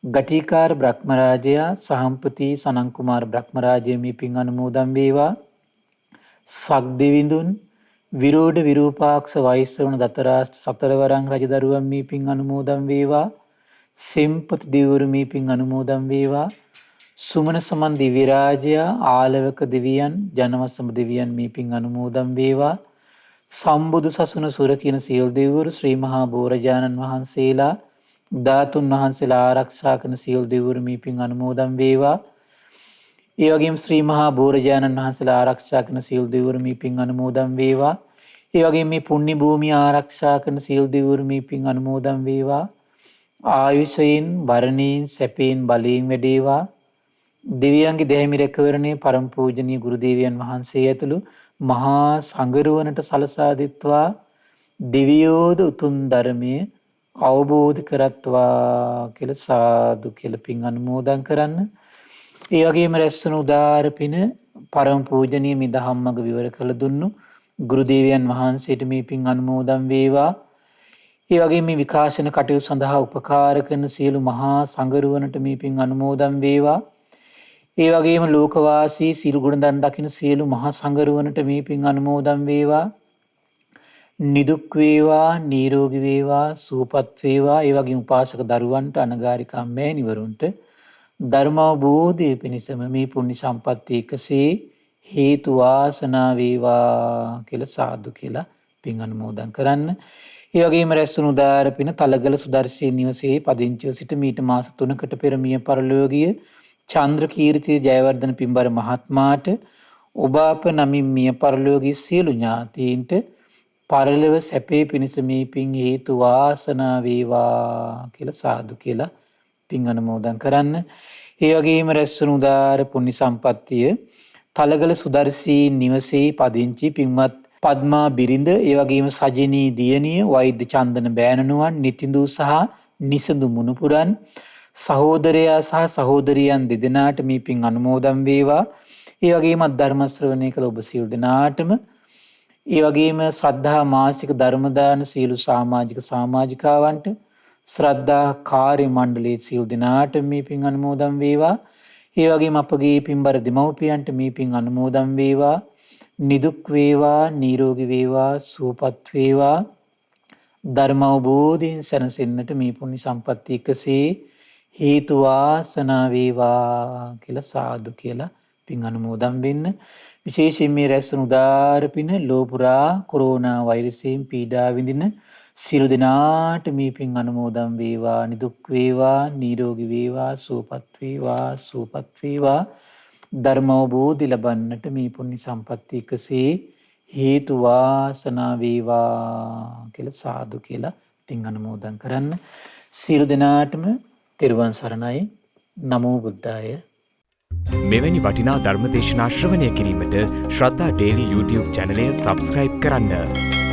S1: ගටිකාර බ්‍රහ්මරාජයා සහම්පති සනං කුමාර බ්‍රහ්මරාජයා මේ පින් අනුමෝදන් වේවා. සක් දෙවිඳුන් විරෝධ විරූපාක්ෂ වෛශ්‍රවණ දතරාෂ්ට සතරවරං රජදරුවන් මේ පින් අනුමෝදන් වේවා. සෙම්පති දෙවිවරු මේ පින් අනුමෝදන් වේවා. සුමන සමන් දිව්‍ය රාජයා ආලවක දෙවියන් ජනවසම දෙවියන් මේ පින් අනුමෝදන් වේවා. සම්බුදු සසුන සුරකින සියලු දෙවිවරු ශ්‍රී මහා බෝරජාණන් වහන්සේලා ධාතුන් වහන්සේලා ආරක්ෂා කරන සියලු දෙවිවරු මේ පින් අනුමෝදන් වේවා. ඒ වගේම ශ්‍රී මහා බෝරජාණන් වහන්සේලා ආරක්ෂා කරන සියලු දෙවිවරු මේ පින් අනුමෝදන් වේවා. ඒ වගේම මේ පුණ්‍ය භූමිය ආරක්ෂා කරන සියලු දෙවිවරු මේ පින් අනුමෝදන් වේවා. ආයුෂයෙන් වරණයෙන් සැපයෙන් බලයෙන් වැඩේවා. දෙවියන්ගේ දැහැමි රැකවරණය පරම පූජනීය ගුරු දේවයන් වහන්සේ ඇතුළු මහා සංඝරුවනට සලසා දෙත්වා. දෙවියෝද උතුම් ධර්මයේ අවබෝධ කරත්වා කියලා සාදු කියලා පින් අනුමෝදන් කරන්න. ඒ වගේම රැස්වන උදාර පින පරම පූජනීය මේ දහම්මග විවර කළ දුන්නු ගුරු දේවයන් වහන්සේට මේ පින් අනුමෝදන් වේවා. ඒ වගේම මේ විකාශන කටයුතු සඳහා උපකාර කරන සියලු මහා සංඝරුවනට මේ පින් අනුමෝදන් වේවා. ඒ වගේම ලෝකවාසී සිල් ගුණ දන් දකින සියලු මහා සංඝරුවනට මේ පින් අනුමෝදන් වේවා. නිදුක් වේවා, නිරෝගී වේවා, සුවපත් වේවා. ඒ වගේම උපාසක දරුවන්ට අනගාരികා මෑණිවරුන්ට ධර්මාවබෝධය පිණිසම මේ පුණ්‍ය සම්පත්තිය එකසේ හේතු වාසනා වේවා කියලා සාදු කියලා පින් අනුමෝදන් කරන්න. ඒ වගේම රැස්වුණු උදාර පින තලගල සුදර්ශී නිවසේ පදිංචිව සිට මීට මාස 3කට පෙර මිය පරලෝකීය චන්ද්‍රකීර්ති ජයවර්ධන පින්බර මහත්මයාට ඔබ අප නමින් මිය පරලෝකීය සියලු ඥාතීන්ට පරලොව සැපේ පිණිස මේ පින් හේතු වාසනා වේවා කියලා සාදු කියලා පින් අනුමෝදන් කරන්න. ඒ වගේම රැස්වුණු උදාර පුණ්‍ය සම්පත්තිය තලගල සුදර්ශී නිවසේ පදිංචි පින්වත් පද්මා බිරිඳ, ඒ වගේම සජිනී දියණිය, වෛද්‍ය චන්දන බෑණනුවන්, නිතිඳු සහ නිසඳු මුණුපුරන් සහෝදරයා සහ සහෝදරියන් දෙදෙනාට මේ පින් අනුමෝදන් වේවා. ඒ වගේම ධර්ම ශ්‍රවණය කළ ඔබ සියලු දෙනාටම, ඒ වගේම ශ්‍රද්ධා මාසික ධර්ම දාන සියලු සමාජික සමාජිකාවන්ට, ශ්‍රද්ධා කාර්ය මණ්ඩලයේ සියලු දෙනාට මේ පින් අනුමෝදන් වේවා. ඒ වගේම අපගේ පින්බර දෙමව්පියන්ට මේ පින් අනුමෝදන් වේවා. නිදුක් වේවා, නිරෝගී වේවා, සුවපත් වේවා. ධර්ම අවබෝධයෙන් සැනසෙන්නට මේ පුණ්‍ය සම්පත්තිය එකසේ හේතු වාසනා වේවා කියලා සාදු කියලා පින් අනුමෝදන් වෙන්න. විශේෂයෙන් මේ රැස්වුණු උදාර පින ලෝපුරා කොරෝනා වෛරසයෙන් පීඩා විඳින සියලු දෙනාට මේ පින් අනුමෝදන් වේවා. නිදුක් වේවා, නිරෝගී වේවා, සුවපත් වේවා, සුවපත් වේවා. ධර්ම අවබෝධය ලබන්නට මේ පුණ්‍ය සම්පත්තිය එකසේ හේතු වාසනා වේවා කියලා සාදු කියලා පින් අනුමෝදන් කරන්න. සියලු දෙනාටම තෙරුවන් සරණයි. නමෝ බුද්ධාය.
S2: මෙවැනි වටිනා ධර්ම දේශනා ශ්‍රවණය කිරීමට ශ්‍රද්ධා ඩේලි YouTube චැනලය සබ්ස්ක්‍රයිබ් කරන්න.